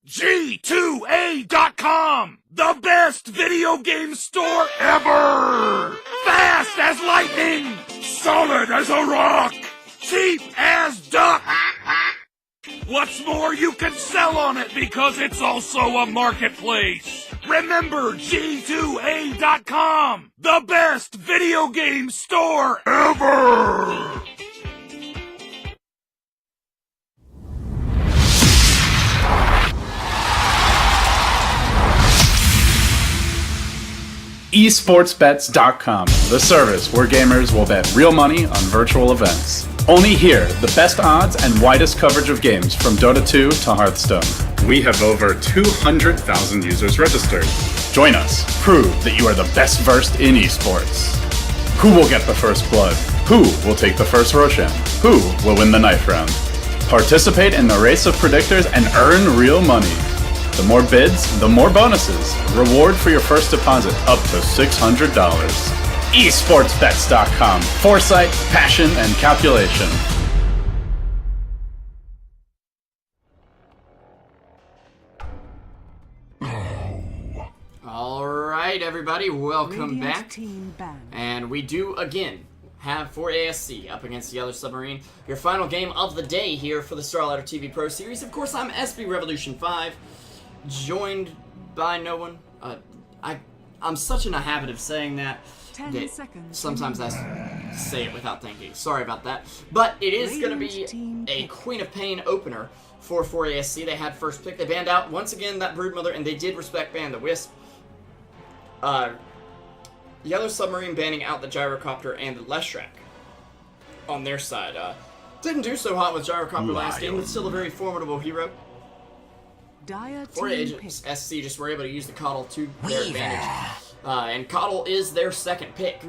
G2A.com, the best video game store ever! Fast as lightning, solid as a rock, cheap as duck! What's more, you can sell on it because it's also a marketplace. Remember G2A.com, the best video game store ever! eSportsBets.com, the service where gamers will bet real money on virtual events. Only here, the best odds and widest coverage of games from Dota 2 to Hearthstone. We have over 200,000 users registered. Join us. Prove that you are the best versed in esports. Who will get the first blood? Who will take the first Roshan? Who will win the knife round? Participate in the race of predictors and earn real money. The more bids, the more bonuses. Reward for your first deposit up to $600. eSportsBets.com. Foresight, passion, and calculation. Alright, everybody, welcome back. And we do again have for ASC up against the other submarine. Your final game of the day here for the SLTV Pro series. Of course, I'm SB Revolution 5. Joined by no one. I'm such in a habit of saying that sometimes I say it without thinking. Sorry about that. But it is going to be a Queen of Pain opener for ASC. They had first pick. They banned out, once again, that Broodmother, and they did respect ban the Wisp. The other submarine banning out the Gyrocopter and the Leshrac on their side. Didn't do so hot with Gyrocopter last game, but still a very formidable hero. For Agents, SC just were able to use the Coddle to their advantage. And Coddle is their second pick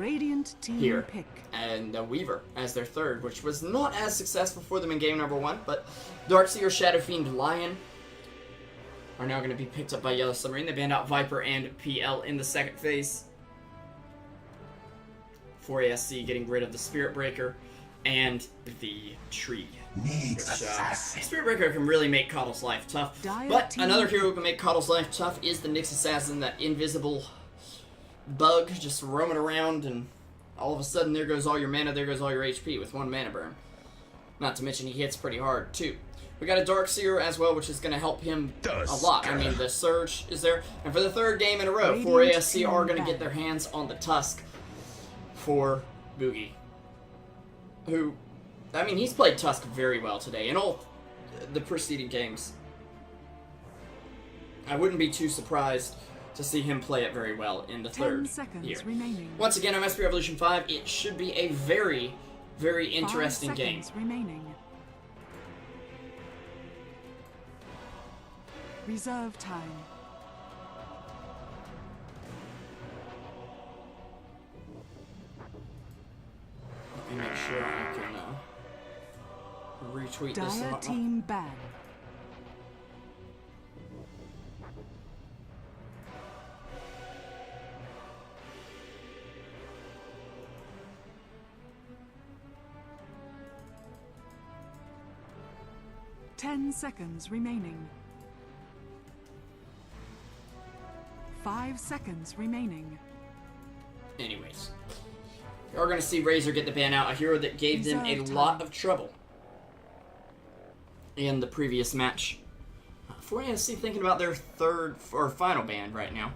here. And Weaver as their third, which was not as successful for them in game number 1. But Darkseer, Shadow Fiend, Lion are now going to be picked up by Yellow Submarine. They banned out Viper and PL in the second phase. For ASC getting rid of the Spirit Breaker and the Tree. Spirit Breaker can really make Coddle's life tough. But another hero who can make Coddle's life tough is the Nyx Assassin, that invisible bug just roaming around, and all of a sudden there goes all your mana, there goes all your HP with one mana burn. Not to mention he hits pretty hard too. We got a Darkseer as well, which is going to help him a lot. I mean, the Surge is there. And for the third game in a row, 4ASC are going to get their hands on the Tusk for Boogie. Who, I mean, he's played Tusk very well today in all the preceding games. I wouldn't be too surprised to see him play it very well in the third here. Once again, I'm SB Revolution 5. It should be a very, very interesting game. Reserve time. Let me make sure I can retweet this. Dire team ban. Ten seconds remaining. 5 seconds remaining. Anyways, you're going to see Razor get the ban out, a hero that gave them a lot of trouble in the previous match. 4ASC thinking about their third or final ban right now.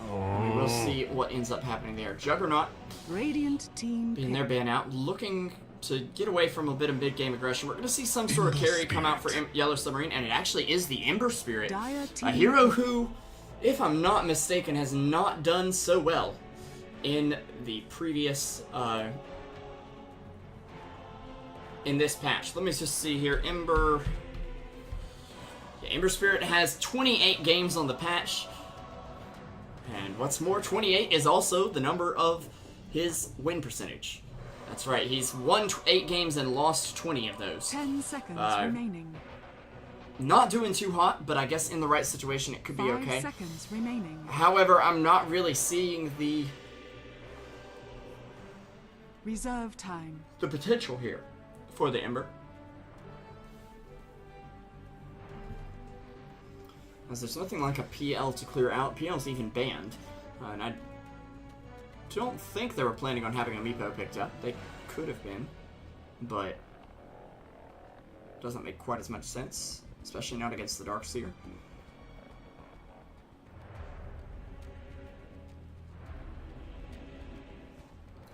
We will see what ends up happening there. Juggernaut Radiant team being their ban out, looking to get away from a bit of mid-game aggression. We're going to see some sort of carry come out for Yellow Submarine, and it actually is the Ember Spirit, a hero who, if I'm not mistaken, has not done so well in the previous, in this patch. Let me just see here. Ember Spirit has 28 games on the patch, and what's more, 28 is also the number of his win percentage. That's right, he's won 8 games and lost 20 of those. 10 seconds remaining. Not doing too hot, but I guess in the right situation it could be okay. 5 seconds remaining. However, I'm not really seeing the Reserve time. the potential here for the Ember. As there's nothing like a PL to clear out. PL's even banned. And I don't think they were planning on having a Meepo picked up. They could have been, but doesn't make quite as much sense, especially not against the Darkseer.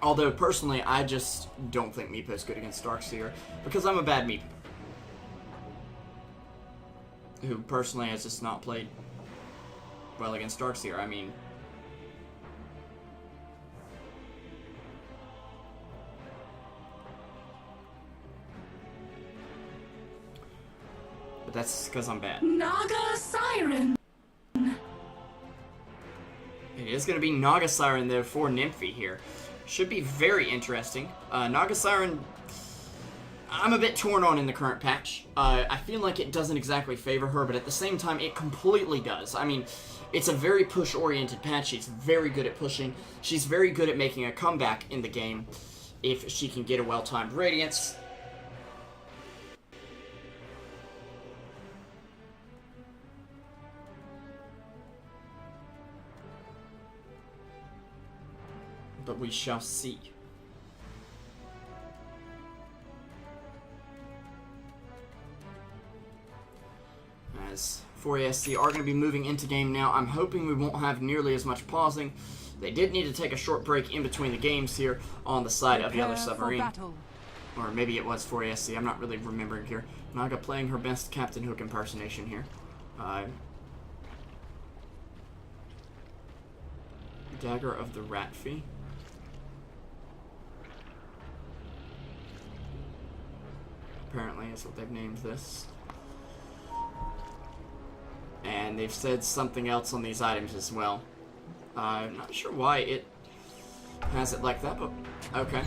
Although, personally, I just don't think Meepo's good against Darkseer, because I'm a bad Meepo, who personally has just not played well against Darkseer. I mean, but that's because I'm bad. Naga Siren! It is going to be Naga Siren, though, for Nymphy here. Should be very interesting. Naga Siren, I'm a bit torn on in the current patch. I feel like it doesn't exactly favor her, but at the same time, it completely does. I mean, it's a very push-oriented patch. She's very good at pushing. She's very good at making a comeback in the game if she can get a well-timed Radiance. But we shall see. As 4ASC are going to be moving into game now, I'm hoping we won't have nearly as much pausing. They did need to take a short break in between the games here on the side of the other submarine. Or maybe it was 4ASC, I'm not really remembering here. Naga playing her best Captain Hook impersonation here. Dagger of the Ratfee. Apparently is what they've named this. And they've said something else on these items as well. I'm not sure why it has it like that, but okay.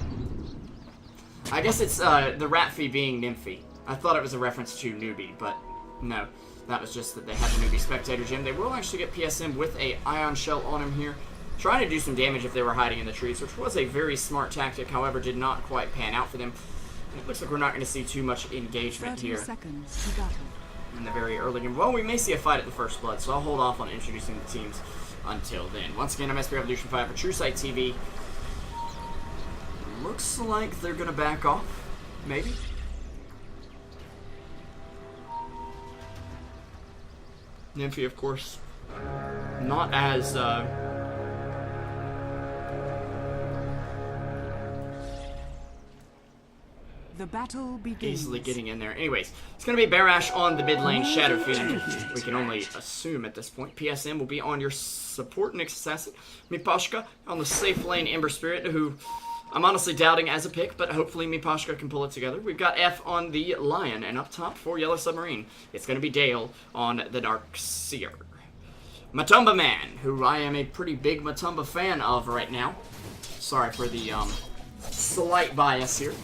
I guess it's the Ratfee being Nymphy. I thought it was a reference to Newbie, but no. That was just that they have the Newbie Spectator Gem. They will actually get PSM with a Ion Shell on him here. Trying to do some damage if they were hiding in the trees, which was a very smart tactic, however did not quite pan out for them. It looks like we're not going to see too much engagement here in the very early game. Well, we may see a fight at the first blood, so I'll hold off on introducing the teams until then. Once again, I'm SP Revolution 5 for Truesight TV. Looks like they're going to back off, maybe. Nymphy, of course, not as the battle begins. easily getting in there. Anyways, it's going to be Barash on the mid lane, Shadow Fiend. We can only assume at this point. PSM will be on your support Nyx Assassin. Mipashka on the safe lane, Ember Spirit, who I'm honestly doubting as a pick, but hopefully Mipashka can pull it together. We've got F on the Lion, and up top for Yellow Submarine, it's going to be Dale on the Darkseer. Matumba Man, who I am a pretty big Matumba fan of right now. Sorry for the slight bias here.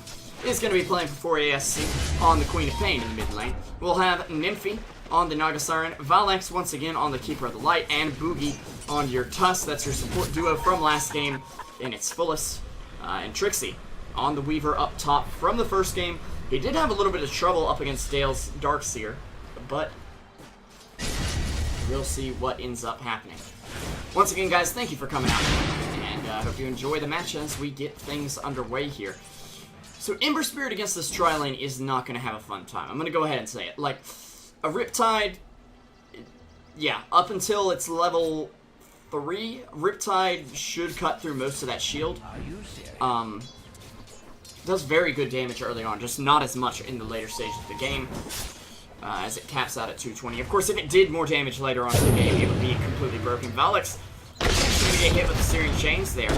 Is going to be playing for 4ASC on the Queen of Pain in the mid lane. We'll have Nymphy on the Naga Siren, Valex once again on the Keeper of the Light, and Boogie on your Tusk. That's your support duo from last game in its fullest. And Trixie on the Weaver up top from the first game. He did have a little bit of trouble up against Dale's Darkseer, but we'll see what ends up happening. Once again, guys, thank you for coming out, and I hope you enjoy the match as we get things underway here. So Ember Spirit against this tri-lane is not going to have a fun time. I'm going to go ahead and say it. Like, a Riptide, yeah, up until it's level 3, Riptide should cut through most of that shield. Does very good damage early on, just not as much in the later stages of the game, as it caps out at 220. Of course, if it did more damage later on in the game, it would be completely broken. Valex is going to get hit with the Searing Chains there.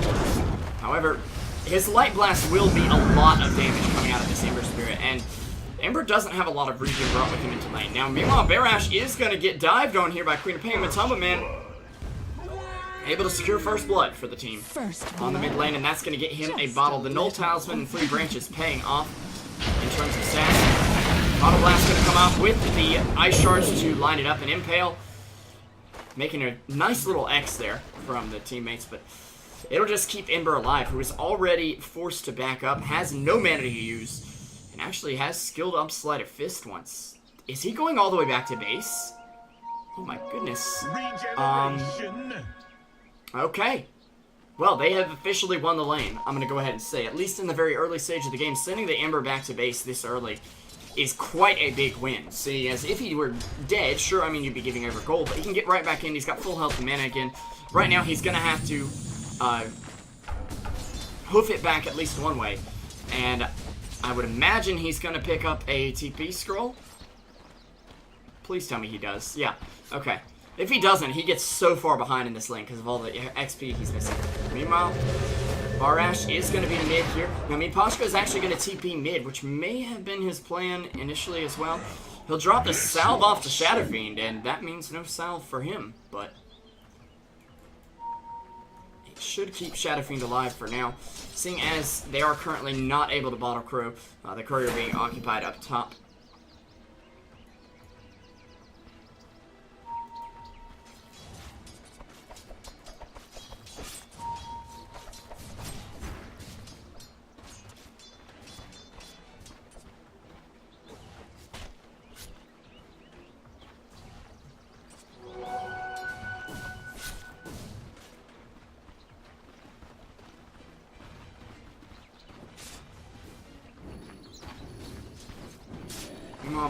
However, his Light Blast will be a lot of damage coming out of this Ember Spirit, and Ember doesn't have a lot of regen brought with him into lane. Now, meanwhile, Barash is going to get dived on here by Queen of Pain. Matumba Man able to secure first blood for the team on the mid lane, and that's going to get him a bottle. The Null Talisman and 3 branches paying off in terms of stats. Bottle Blast going to come out with the Ice Shards to line it up and impale, making a nice little X there from the teammates, but It'll just keep Ember alive, who is already forced to back up, has no mana to use, and actually has skilled up Sleight of Fist once. Is he going all the way back to base? Oh my goodness. Okay. Well, they have officially won the lane. I'm going to go ahead and say, at least in the very early stage of the game, sending the Ember back to base this early is quite a big win. See, as if he were dead, sure, I mean, you'd be giving over gold, but he can get right back in. He's got full health and mana again. Right now, he's going to have to hoof it back at least one way. And I would imagine he's going to pick up a TP scroll. Please tell me he does. Yeah, okay. If he doesn't, he gets so far behind in this lane because of all the XP he's missing. Meanwhile, Barash is going to be mid here. Now, Miposhka is actually going to TP mid, which may have been his plan initially as well. He'll drop the salve off to Shadow Fiend, and that means no salve for him, but it should keep Shadow Fiend alive for now, seeing as they are currently not able to bottle Crow, the courier being occupied up top.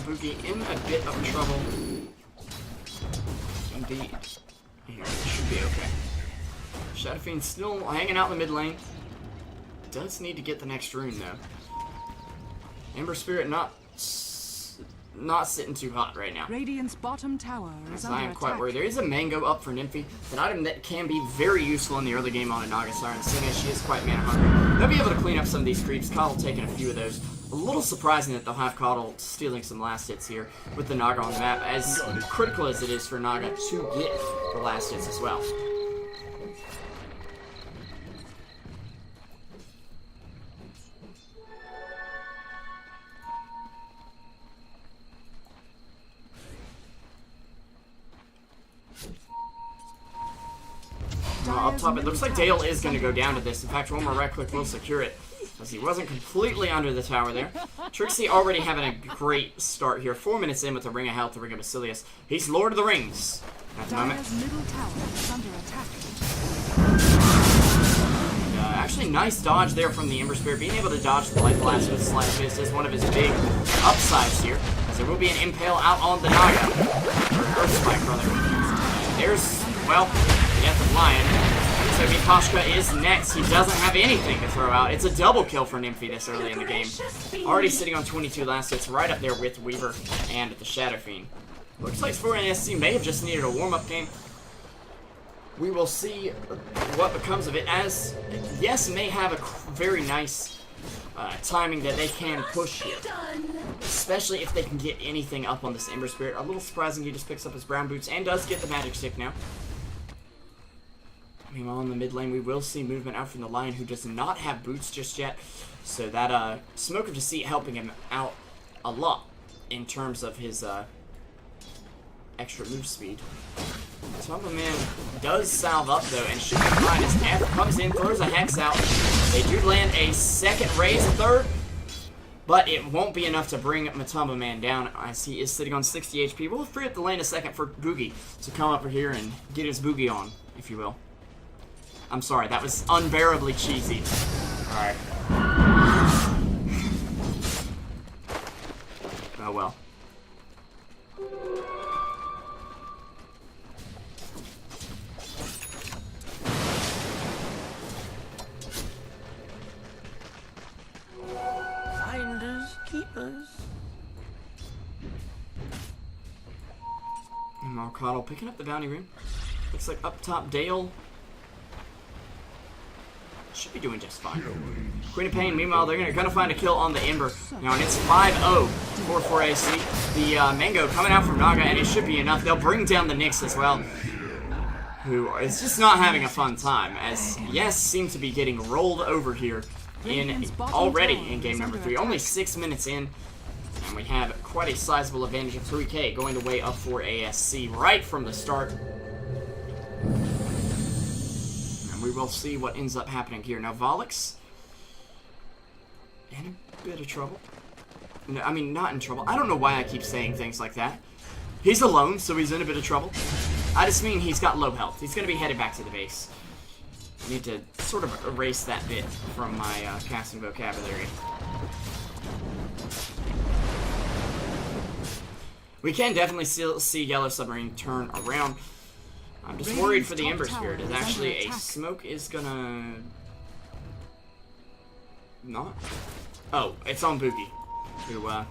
Boogie in a bit of trouble. Indeed. Here, it should be okay. Shadow Fiend still hanging out in the mid lane. Does need to get the next rune though. Ember Spirit not sitting too hot right now. Radiant's bottom tower is I am under quite attack. worried. There is a mango up for Nymphy, an item that can be very useful in the early game on a Naga Siren, seeing as she is quite mana hungry. They'll be able to clean up some of these creeps. Coddle taking a few of those. A little surprising that they'll have Coddle stealing some last hits here with the Naga on the map, as critical as it is for Naga to get the last hits as well. Up top, it looks like Dale is going to go down to this. In fact, one more right click will secure it, as he wasn't completely under the tower there. Trixie already having a great start here. 4 minutes in with the Ring of Health, the Ring of Basilius. He's Lord of the Rings at the moment. Middle tower is under attack. Actually, nice dodge there from the Ember Spirit. Being able to dodge the Light Blast with Sleight of Fist is one of his big upsides here, as there will be an Impale out on the Naga. Or Earth Spike, rather. There's, well, Death of Lion. So Miposhka is next. He doesn't have anything to throw out. It's a double kill for Nymphy this early in the game. Already sitting on 22 last hits, right up there with Weaver and the Shadow Fiend. Looks like Reinessa may have just needed a warm-up game. We will see what becomes of it, as YeS may have a very nice timing that they can push here. Especially if they can get anything up on this Ember Spirit. A little surprising he just picks up his brown boots and does get the magic stick now. Meanwhile, in the mid lane, we will see movement out from the Lion, who does not have boots just yet. So that Smoke of Deceit helping him out a lot in terms of his extra move speed. Tumble Man does salve up though, and should be fine as F comes in, throws a Hex out. They do land a second raise, a third, but it won't be enough to bring Matumba Man down, as he is sitting on 60 HP. We'll free up the lane a second for Boogie to come up here and get his Boogie on, if you will. I'm sorry, that was unbearably cheesy. Alright. Oh well. Finders, keepers. And Marcado picking up the bounty rune. Looks like up top Dale should be doing just fine. Queen of Pain, meanwhile, they're gonna find a kill on the Ember. Now, and it's 5-0 for AC. The Mango coming out from Naga, and it should be enough. They'll bring down the Nyx as well, who is just not having a fun time, as YeS seem to be getting rolled over here already in game number 3. Only 6 minutes in, and we have quite a sizable advantage of 3K going the way up for ASC right from the start. we will see what ends up happening here. Now, Volix in a bit of trouble. No, I mean, not in trouble. I don't know why I keep saying things like that. He's alone, so he's in a bit of trouble. I just mean he's got low health. He's going to be headed back to the base. I need to sort of erase that bit from my casting vocabulary. We can definitely still see Yellow Submarine turn around. I'm just worried for the Ember Spirit. Is actually a smoke is gonna... Not? Oh, it's on Boogie. Who, Lion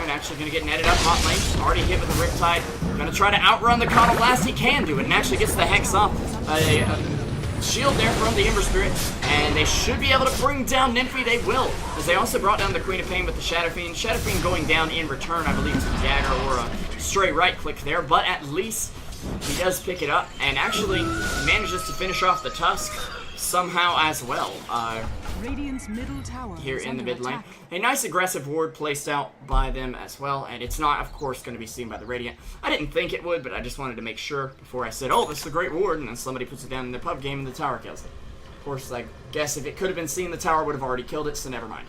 actually gonna get netted up hot lane. Already hit with the Riptide. Gonna try to outrun the Coddle Blast. He can do it and actually gets the Hex off. A shield there from the Ember Spirit. And they should be able to bring down Nymphy. They will. As they also brought down the Queen of Pain with the Shadow Fiend. Shadow Fiend going down in return, I believe, to the dagger or a stray right click there. But at least he does pick it up and actually manages to finish off the Tusk somehow as well. Radiant's middle tower Here in the mid lane. attack. A nice aggressive ward placed out by them as well, and it's not, of course, going to be seen by the Radiant. I didn't think it would, but I just wanted to make sure before I said, oh, this is a great ward, and then somebody puts it down in the pub game and the tower kills it. Of course, I guess if it could have been seen, the tower would have already killed it, so never mind.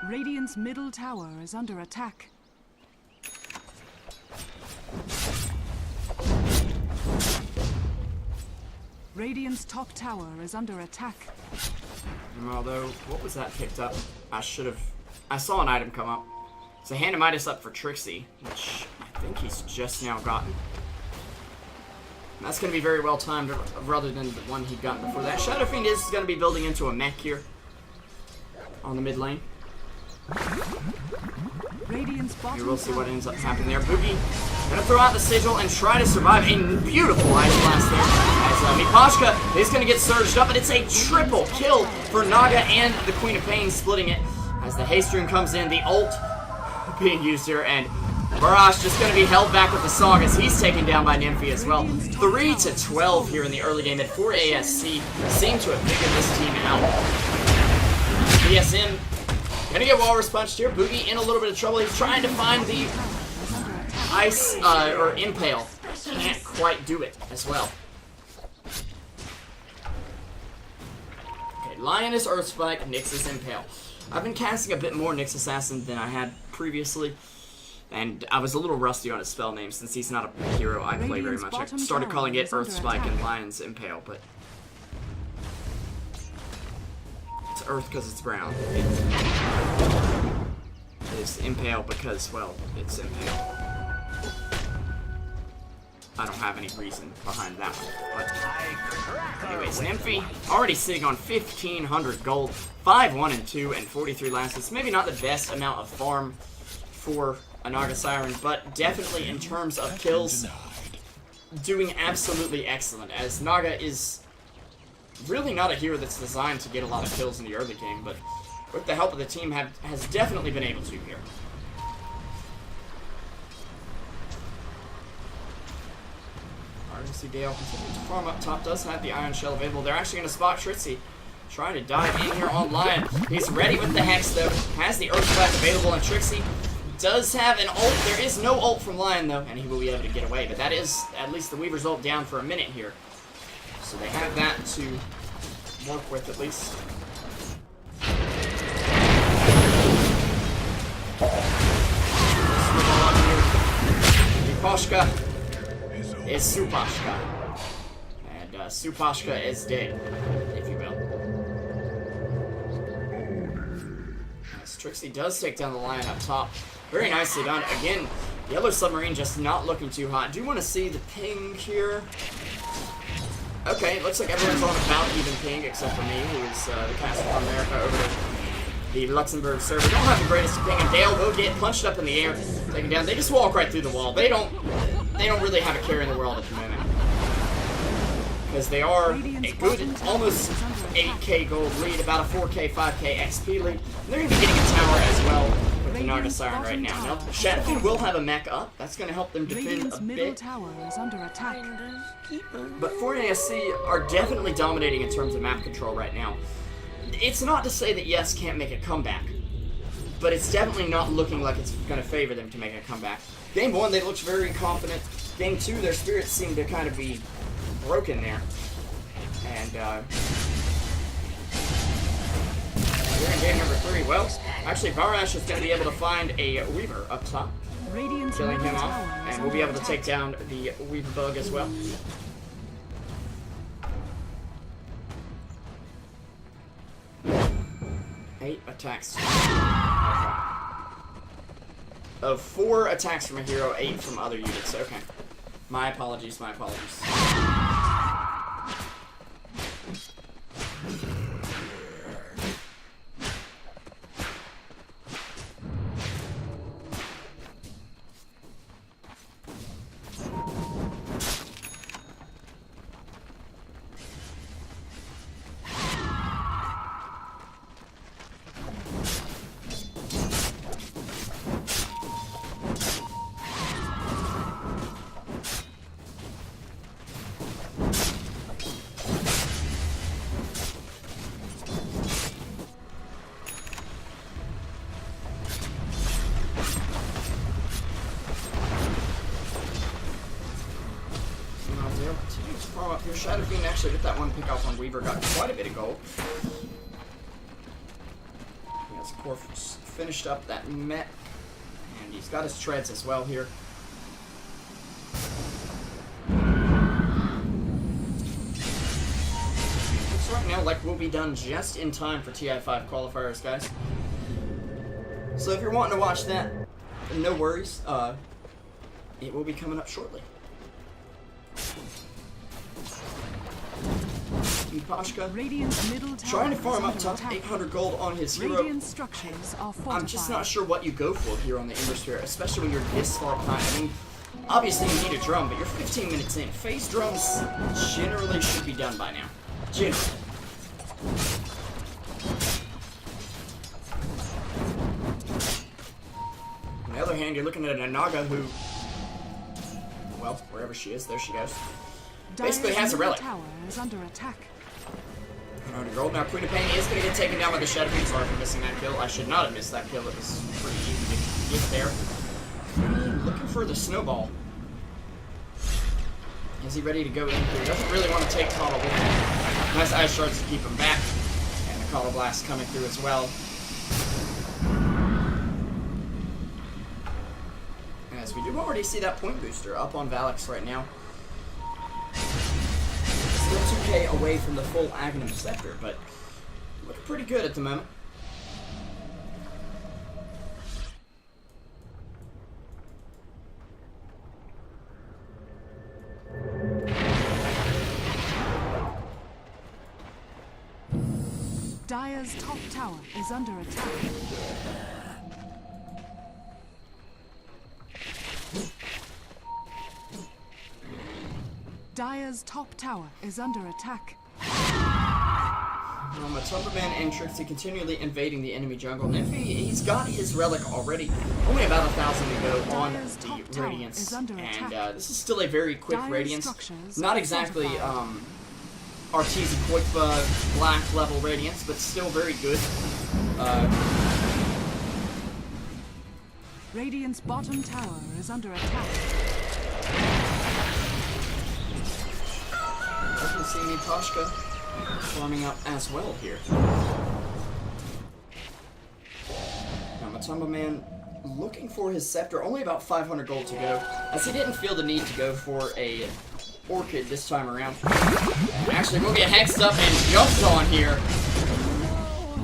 Radiant's middle tower is under attack. Radiant's top tower is under attack. Although, what was that picked up? I saw an item come up. So hand Midas up for Trixie, which I think he's just now gotten. And that's going to be very well timed rather than the one he'd gotten before that. Shadow Fiend is going to be building into a mech here on the mid lane. Radiant's bottom You will see what tower ends up is happening under there. Boogie gonna throw out the sigil and try to survive a beautiful ice blast there. As Mipashka is gonna get surged up, and it's a triple kill for Naga and the Queen of Pain, splitting it as the haste rune comes in. The ult being used here, and Barrage just gonna be held back with the Sog as he's taken down by Nymphy as well. 3-12 here in the early game, and 4 ASC seem to have figured this team out. BSM gonna get Walrus punched here. Boogie in a little bit of trouble. He's trying to find the ice or impale. Can't quite do it as well. Okay, Lioness Earthspike, Nyx's Impale. I've been casting a bit more Nyx Assassin than I had previously, and I was a little rusty on his spell name since he's not a hero I play very much. I started calling it Earthspike and Lion's Impale, but it's Earth because it's brown. It's Impale because, well, it's Impale. I don't have any reason behind that one. But anyways, Nymphy already sitting on 1,500 gold, 5-1-2, and 43 lances. Maybe not the best amount of farm for a Naga Siren, but definitely in terms of kills, doing absolutely excellent, as Naga is really not a hero that's designed to get a lot of kills in the early game, but with the help of the team has definitely been able to here. RNC Gale continues to farm up top, does have the Iron Shell available. They're actually going to spot Trixie, trying to dive in here on Lion. He's ready with the Hex though, has the Earth Blast available, and Trixie does have an ult. There is no ult from Lion though, and he will be able to get away, but that is at least the Weaver's ult down for a minute here. So they have that to work with at least. Mipashka is Supashka. And Supashka is dead, if you will. As Trixie does take down the Lion up top. Very nicely done. Again, Yellow Submarine just not looking too hot. Do you want to see the ping here? Okay, it looks like everyone's on about even ping except for me, who is the caster from America over to the Luxembourg server. Don't have the greatest ping, and Dale will get punched up in the air, taken down. They just walk right through the wall. They don't really have a care in the world at the moment. because they are a Radiant's good, bottom tower almost is under attack. 8k gold lead, about a 4k, 5k XP lead. And they're going to be getting a tower as well with the Naga Radiant's Siren right bottom now. Now, tower Shadowfiend will have a mech up. That's going to help them defend Radiant's a middle bit. tower is under attack. Finders, keepers. But 4ASC are definitely dominating in terms of map control right now. It's not to say that YeS can't make a comeback, but it's definitely not looking like it's going to favor them to make a comeback. Game 1, they looked very confident. Game 2, their spirits seem to kind of be broken there. And, we're in game number 3. Well, actually, Varash is going to be able to find a Weaver up top, Radiant's killing middle him off, tower is and we'll be under able to attack. take down the Weaver bug as well. Eight attacks. Of 4 attacks from a hero, 8 from other units. Okay. My apologies, my apologies. Farm up here. Shadowfiend actually with that one pick off on Weaver got quite a bit of gold. He has, of course, finished up that Met, and he's got his treads as well here. Looks right now like we'll be done just in time for TI5 qualifiers, guys. So if you're wanting to watch that, no worries. It will be coming up shortly. Pashka Radiant's middle tower trying to is farm up under top, attack. 800 gold on his hero. Radiant structures are fortified. I'm just not sure what you go for here on the Ember Sphere, especially when you're this far behind. I mean, obviously you need a drum, but you're 15 minutes in. Phase drums generally should be done by now. Generally. On the other hand, you're looking at a Naga who, well, wherever she is, there she goes. Basically has a relic. Tower is under attack. 100 gold. Now Queen of Pain is going to get taken down by the Shadowfiend. Sorry for missing that kill. I should not have missed that kill. It was pretty easy to get there. Looking for the snowball. Is he ready to go in here? Doesn't really want to take Coddle with him. Nice Ice Shards to keep him back. And the Coddle Blast coming through as well. As we do already see that point booster up on Valix right now. Still 2k away from the full Aghanim Scepter, but looking pretty good at the moment. Dire's top tower is under attack. Dire's top tower is under attack. Matumberman and Trixie continually invading the enemy jungle. Nymphy, he's got his relic already. Only about 1,000 to go on Dire's top the tower Radiance. is under And attack. this is still a very quick Dire's Radiance. structures Not are exactly fortified. Arteezy Koikba black level Radiance, but still very good. Radiant's bottom tower is under attack. Doesn't see me Pashka farming up as well here. Now Matumberman looking for his scepter, only about 500 gold to go, as he didn't feel the need to go for a Orchid this time around. Actually, we'll get hexed up and jumped on here.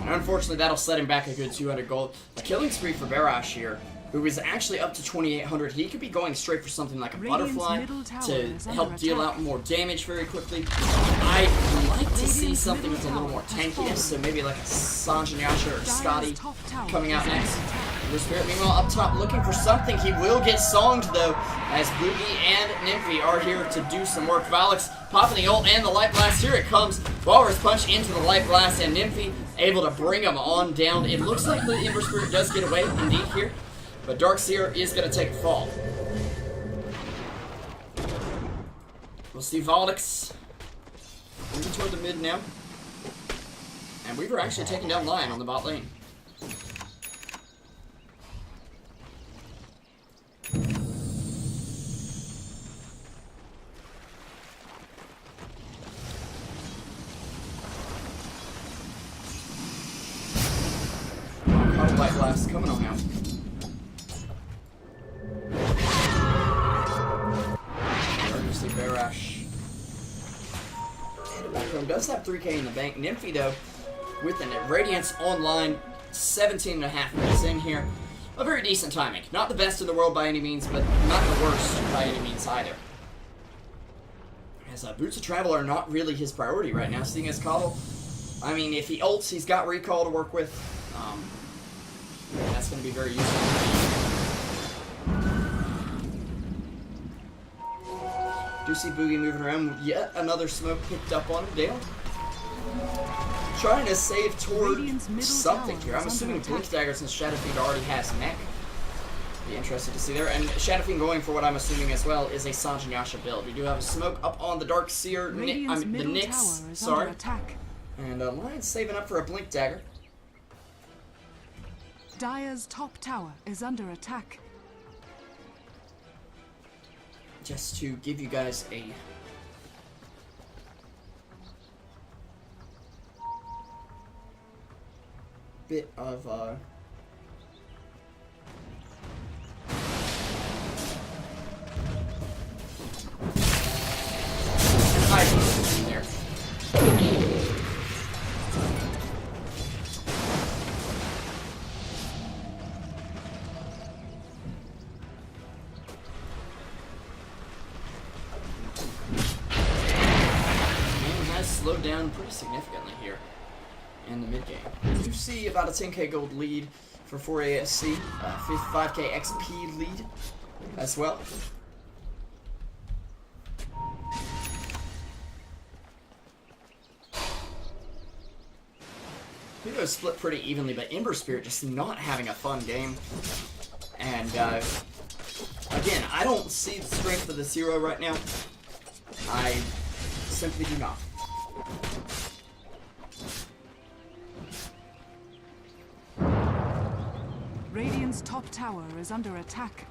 And unfortunately, that'll set him back a good 200 gold. A killing spree for Barash here, who is actually up to 2,800. He could be going straight for something like a Radiant's butterfly middle tower to is help under deal attack. out more damage very quickly. I'd like to see Radiant's something with a middle little more tower has tankiness, so maybe like a Sanjanyasha or Dire's Scotty top tower coming out is under next. attack. Ember Spirit, meanwhile, up top looking for something. He will get songed, though, as Boogie and Nymphy are here to do some work. Valix popping the ult and the Light Blast. Here it comes. Walrus Punch into the Light Blast, and Nymphy able to bring him on down. It looks like the Ember Spirit does get away, indeed, here. But Darkseer is going to take a fall. We'll see Valix moving toward the mid now. And Weaver actually taking down Lion on the bot lane. Light Blast coming on now. Obviously, Barash. Backroom does have 3K in the bank. Nymphy, though, with an Radiance online, 17.5 minutes in here. A very decent timing. Not the best in the world by any means, but not the worst by any means either. As Boots of Travel are not really his priority right now, seeing as Cobble. I mean, if he ults, he's got recall to work with. That's going to be very useful. Do see Boogie moving around. Yet another smoke picked up on him. Dale trying to save toward something here. I'm assuming Blink Dagger since Shadowfiend already has mech. Be interested to see there. And Shadowfiend going for what I'm assuming as well is a Sanjin Yasha build. We do have a smoke up on the Darkseer. The Nyx. Sorry. And Lion's saving up for a Blink Dagger. Dire's top tower is under attack. Just to give you guys a bit of there. Slowed down pretty significantly here in the mid game. You see about a 10k gold lead for 4ASC, 5k XP lead as well. It was split pretty evenly, but Ember Spirit just not having a fun game. And again, I don't see the strength of this hero right now. I simply do not. Radiant's top tower is under attack.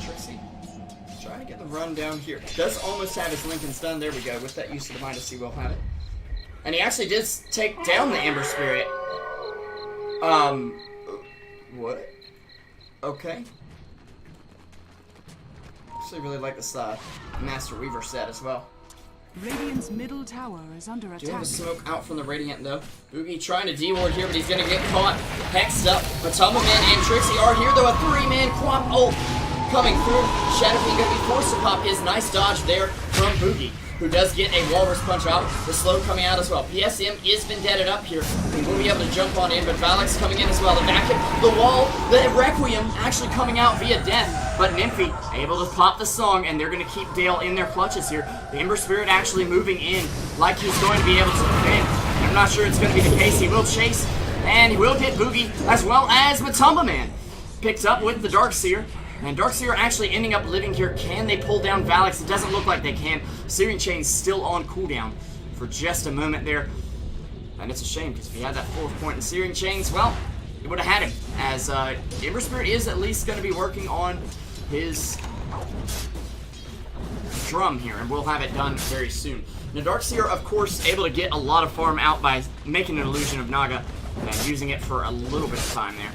Trixie trying to get the run down here. Does almost have his Lincoln stun. There we go. With that use of the Midas, he will have it. And he actually did take down the Ember Spirit. What? Okay. Actually really like this Master Weaver set as well. Radiant's middle tower is under attack. Do have a smoke out from the Radiant though. Boogie trying to D-ward here, but he's gonna get caught. Hexed up. Matumbaman and Trixie are here though. A 3-man quad ult coming through. Shadowfiend gonna be forced to pop his nice dodge there from Boogie, who does get a Walrus Punch out. The slow coming out as well. PSM is vendetted up here. He will be able to jump on in, but Valix coming in as well. The vacuum, the wall, the Requiem actually coming out via death. But Nymphy able to pop the song, and they're going to keep Dale in their clutches here. The Ember Spirit actually moving in like he's going to be able to defend. I'm not sure it's going to be the case. He will chase, and he will get Boogie, as well as Matumbaman. Picked up with the Darkseer. And Darkseer actually ending up living here. Can they pull down Valix? It doesn't look like they can. Searing Chain's still on cooldown for just a moment there. And it's a shame, because if he had that 4th point in Searing Chains, well, he would have had him. As Ember Spirit is at least going to be working on his drum here, and we'll have it done very soon. Now, Darkseer, of course, able to get a lot of farm out by making an illusion of Naga and using it for a little bit of time there.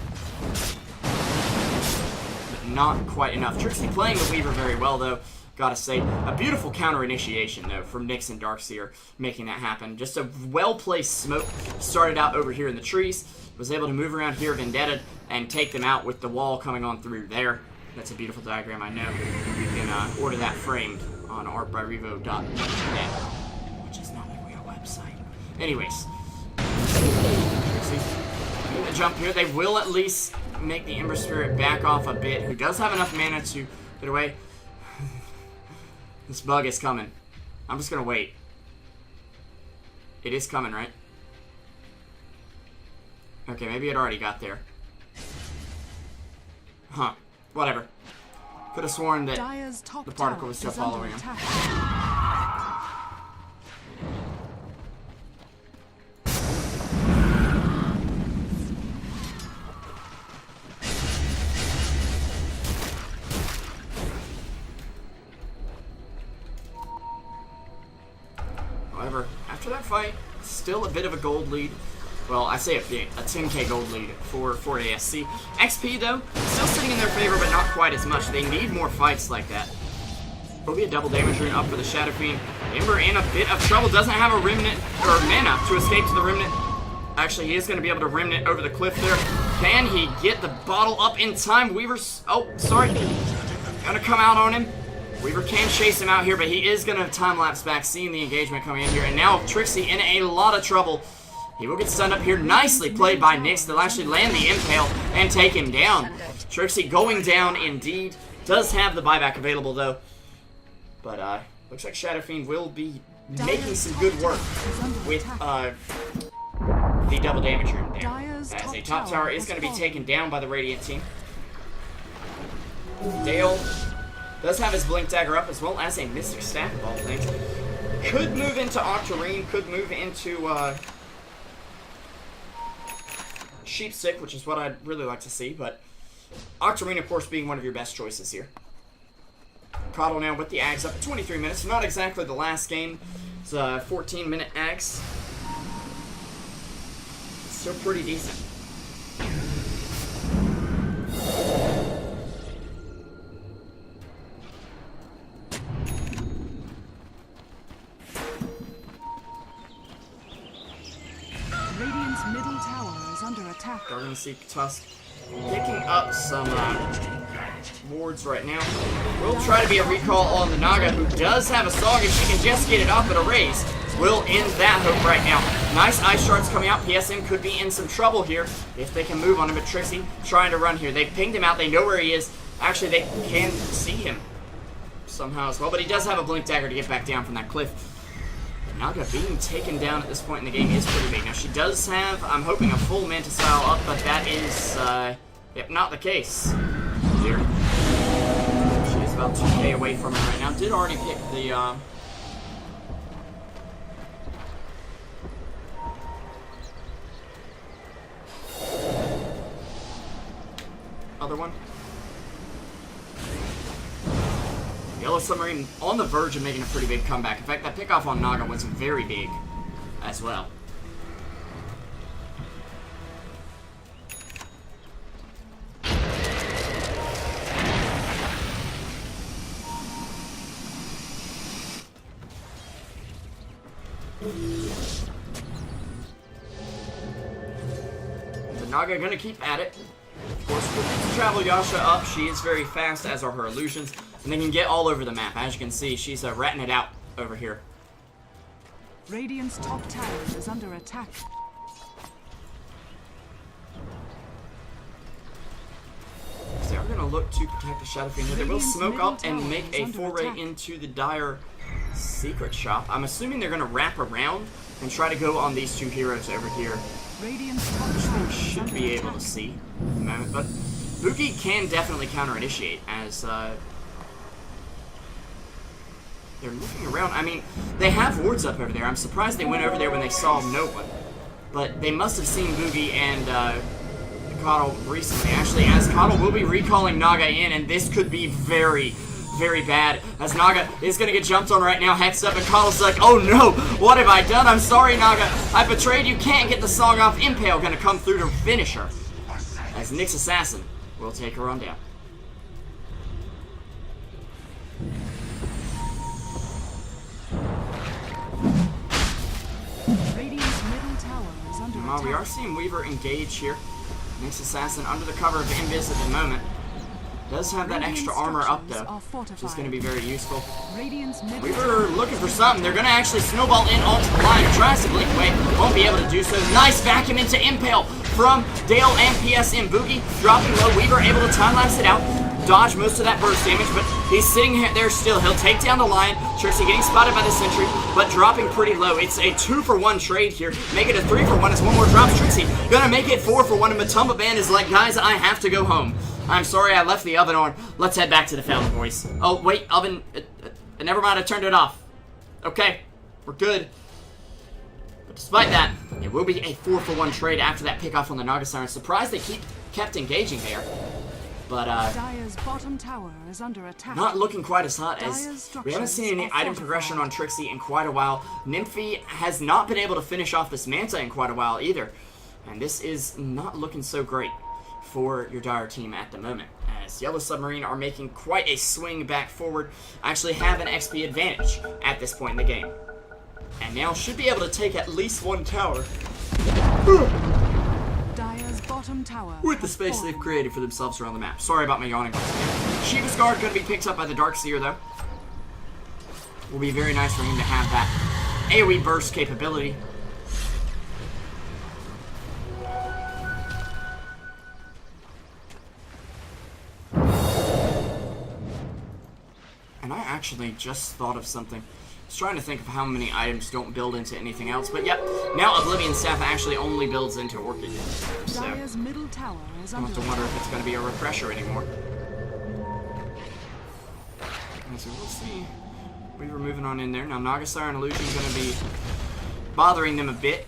Not quite enough. Trixie playing the Weaver very well, though. Gotta say, a beautiful counter initiation, though, from Nyx and Darkseer making that happen. Just a well-placed smoke. Started out over here in the trees. Was able to move around here, vendetted, and take them out with the wall coming on through there. That's a beautiful diagram, I know. You can order that framed on artbyrevo.net, which is not a real website. Anyways, see, the jump here. They will at least make the Ember Spirit back off a bit, who does have enough mana to get away. This bug is coming. I'm just gonna wait. It is coming, right? Okay, maybe it already got there. Huh. Whatever. Could have sworn that the particle was still following him. However, after that fight, still a bit of a gold lead. Well, I say a 10k gold lead for ASC. XP, though, still sitting in their favor, but not quite as much. They need more fights like that. Will be a double damage rune up for the Shadow Fiend. Ember in a bit of trouble. Doesn't have a Remnant, or mana, to escape to the Remnant. Actually, he is going to be able to Remnant over the cliff there. Can he get the bottle up in time? Weaver's... Oh, sorry. Gonna come out on him. Weaver can chase him out here, but he is going to time-lapse back, seeing the engagement coming in here. And now Trixie in a lot of trouble. He will get stunned up here. Nicely played by Nyx. They'll actually land the Impale and take him down. Trixie going down indeed. Does have the buyback available, though. But looks like Shadow Fiend will be making some good work with the double damage room there. As a top tower is going to be taken down by the Radiant team. Dale does have his Blink Dagger up, as well as a Mystic Staff of all things. Could move into Octarine, could move into Sheepstick, which is what I'd really like to see, but Octarine, of course, being one of your best choices here. Coddle now with the Ags up at 23 minutes. Not exactly the last game. It's a 14-minute Ags. Still pretty decent. Radiant's middle tower is under attack. Garden Seek Tusk picking up some wards right now. We'll try to be a recall on the Naga, who does have a Song. If she can just get it up at a raise, will end that hope right now. Nice Ice Shards coming out. PSM could be in some trouble here if they can move on him, but Trixie trying to run here. They pinged him out. They know where he is. Actually, they can see him somehow as well, but he does have a Blink Dagger to get back down from that cliff. Naga being taken down at this point in the game is pretty big. Now, she does have, I'm hoping, a full Manta Style up, but that is, yep, not the case here. She is about 2k away from it right now. Did already pick the, other one. Yellow Submarine on the verge of making a pretty big comeback. In fact, that pickoff on Naga was very big as well. The Naga gonna keep at it. Of course, with Travel Yasha up, she is very fast, as are her illusions. And they can get all over the map. As you can see, she's ratting it out over here. Radiant's top tower is under attack. So they're going to look to protect the Shadow Fiend. They will smoke up and make a foray into the Dire Secret Shop. I'm assuming they're going to wrap around and try to go on these two heroes over here. Radiant's top tower Should be able to see at the moment, but Boogie can definitely counter-initiate as they're looking around. I mean, they have wards up over there. I'm surprised they went over there when they saw no one. But they must have seen Boogie and Coddle recently. Actually, as Coddle will be recalling Naga in, and this could be very, very bad. As Naga is going to get jumped on right now, hexed up, and Coddle's like, oh no, what have I done? I'm sorry, Naga. I betrayed you. Can't get the song off. Impale going to come through to finish her. As Nyx Assassin will take her on down. We are seeing Weaver engage here. Nyx Assassin under the cover of Invis at the moment. Does have that extra armor up though, which is going to be very useful. We were looking for something. They're going to actually snowball in onto the line. Tries to blink away, won't be able to do so. Nice vacuum into Impale from Dale and PSM. Boogie dropping low. Weaver able to time-lapse it out. Dodge most of that burst damage, but he's sitting there still. He'll take down the Lion. Trixie getting spotted by the Sentry, but dropping pretty low. It's a 2-for-1 trade here. Make it a 3-for-1 as one more drops. Trixie gonna make it 4-for-1, and Matumba Band is like, guys, I have to go home. I'm sorry I left the oven on. Let's head back to the fountain, boys. Oh, wait, oven. Never mind, I turned it off. Okay, we're good. But despite that, it will be a 4-for-1 trade after that pickoff on the Naga Siren. Surprised they kept engaging there. But, Dire's bottom tower is under attack. Not looking quite as hot as... We haven't seen any item progression on Trixie in quite a while. Nymphy has not been able to finish off this Manta in quite a while either. And this is not looking so great for your Dire team at the moment, as Yellow Submarine are making quite a swing back forward, actually have an XP advantage at this point in the game. And now should be able to take at least one tower. Dire's bottom tower With the space they've created for themselves around the map. Sorry about my yawning once again. Shiva's Guard going to be picked up by the Darkseer though. Will be very nice for him to have that AoE burst capability. And I actually just thought of something. I was trying to think of how many items don't build into anything else, but yep, now Oblivion Staff actually only builds into Orchid. So, Dire's middle tower is I don't have to wonder if it's going to be a refresher anymore. And so we'll see. We were moving on in there. Now Naga Siren Illusion is going to be bothering them a bit.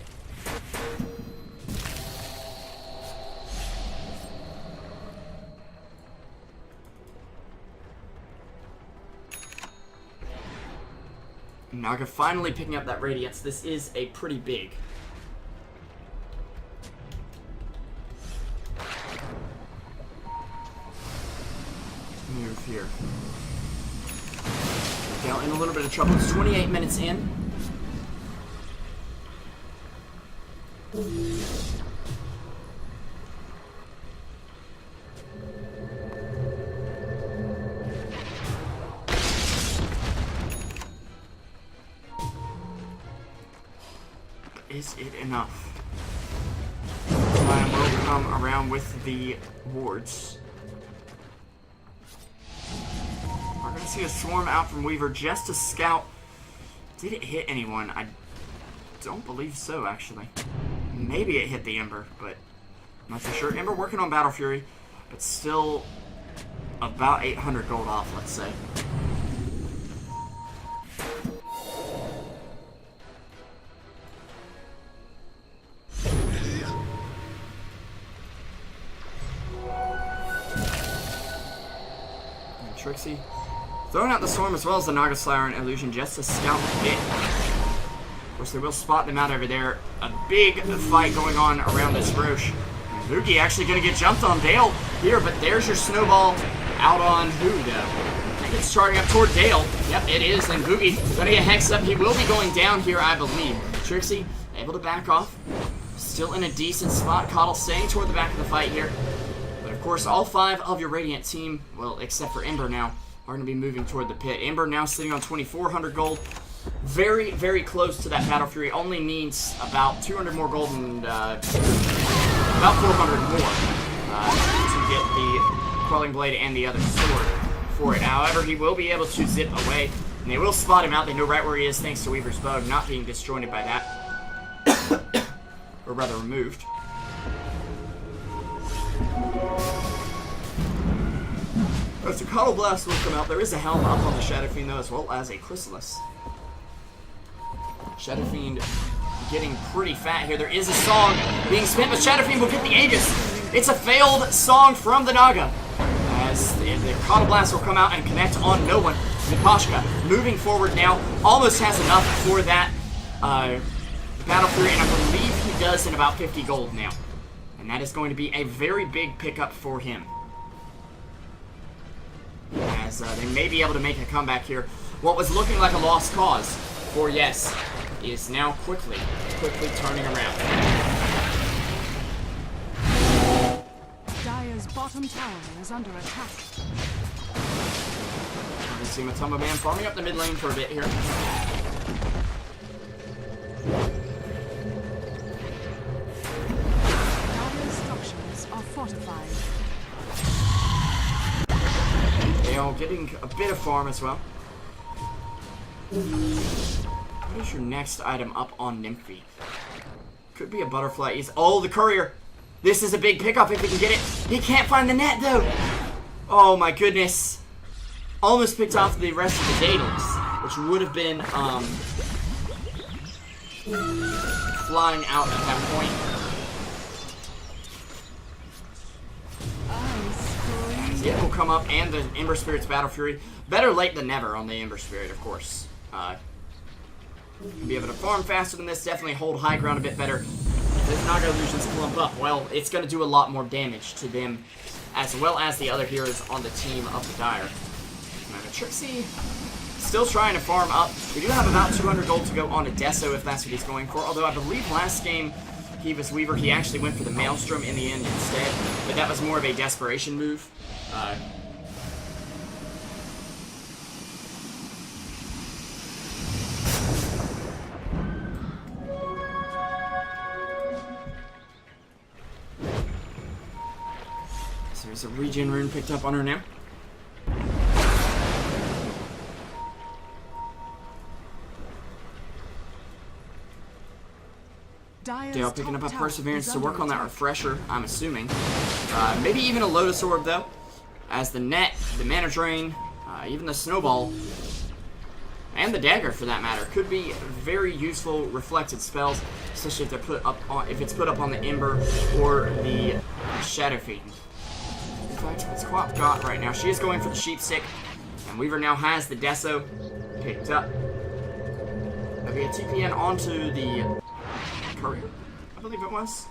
Naga finally picking up that Radiance. This is a pretty big. Move here. Gal in a little bit of trouble. It's 28 minutes in. Is it enough? Lion will come around with the wards. We're going to see a swarm out from Weaver just to scout. Did it hit anyone? I don't believe so, actually. Maybe it hit the Ember, but I'm not so sure. Ember working on Battle Fury, but still about 800 gold off, let's say. Trixie throwing out the Swarm as well as the Naga Siren Illusion just to scout a bit. Of course, they will spot them out over there. A big fight going on around this Roche. Mookie actually going to get jumped on Dale here, but there's your snowball out on who, though? I think it's charging up toward Dale. Yep, it is, and Boogie going to get hexed up. He will be going down here, I believe. Trixie able to back off. Still in a decent spot. Coddle staying toward the back of the fight here. Of course, all 5 of your Radiant team, well, except for Ember now, are going to be moving toward the pit. Ember now sitting on 2,400 gold. Very, very close to that Battle Fury. Only needs about 200 more gold and about 400 more to get the Quelling Blade and the other sword for it. However, he will be able to zip away, and they will spot him out. They know right where he is thanks to Weaver's Bug not being disjointed by that. Or rather, removed. As the Coddle Blast will come out, there is a helm up on the Shadow Fiend though, as well as a Chrysalis. Shadow Fiend getting pretty fat here. There is a song being spent, but Shadow Fiend will get the Aegis. It's a failed song from the Naga. As the Coddle Blast will come out and connect on no one. Nipashka moving forward now, almost has enough for that Battle Fury, and I believe he does in about 50 gold now. And that is going to be a very big pickup for him. As they may be able to make a comeback here. What was looking like a lost cause for YeS is now quickly turning around. Dire's bottom tower is under attack. We see Matumba Man farming up the mid lane for a bit here. Dire's structures are fortified. Gale getting a bit of farm as well. What is your next item up on Nymphy? Could be a butterfly. Oh, the courier. This is a big pickup if he can get it. He can't find the net though. Oh my goodness. Almost picked off the rest of the Daedalus, which would have been flying out at that point. It will come up, and the Ember Spirit's Battle Fury. Better late than never on the Ember Spirit, of course. Be able to farm faster than this, definitely hold high ground a bit better. If Naga Illusions clump up, well, it's going to do a lot more damage to them, as well as the other heroes on the team of the Dire. Trixie still trying to farm up. We do have about 200 gold to go on a Deso if that's what he's going for, although I believe last game he was Weaver, he actually went for the Maelstrom in the end instead, but that was more of a desperation move. So there's a regen rune picked up on her now. Dale picking up a Perseverance to work on that refresher, I'm assuming. Maybe even a Lotus Orb, though. As the net, the Mana Drain, even the Snowball, and the Dagger, for that matter, could be very useful reflected spells, especially if they're put up on, if it's put up on the Ember or the Shadow Fiend. In fact, what's Quap got right now? She is going for the Sheep Stick, and Weaver now has the Deso picked up. There'll be a TPN onto the Courier, I believe it was.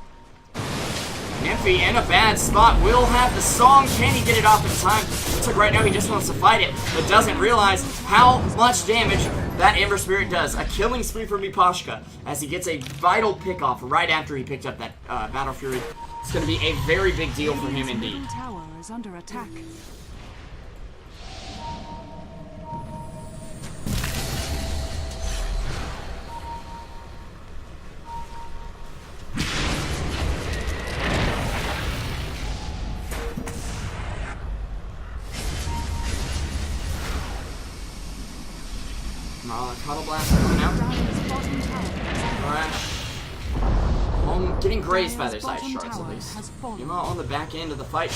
Nymphy in a bad spot, will have the song. Can he get it off in time? Looks like right now he just wants to fight it, but doesn't realize how much damage that Ember Spirit does. A killing spree for Mipashka as he gets a vital pick off right after he picked up that Battle Fury. It's going to be a very big deal for him indeed. Tower is under attack. Cuddle Blast coming out. Crash. Getting grazed by those ice shards at least. Yuma on the back end of the fight,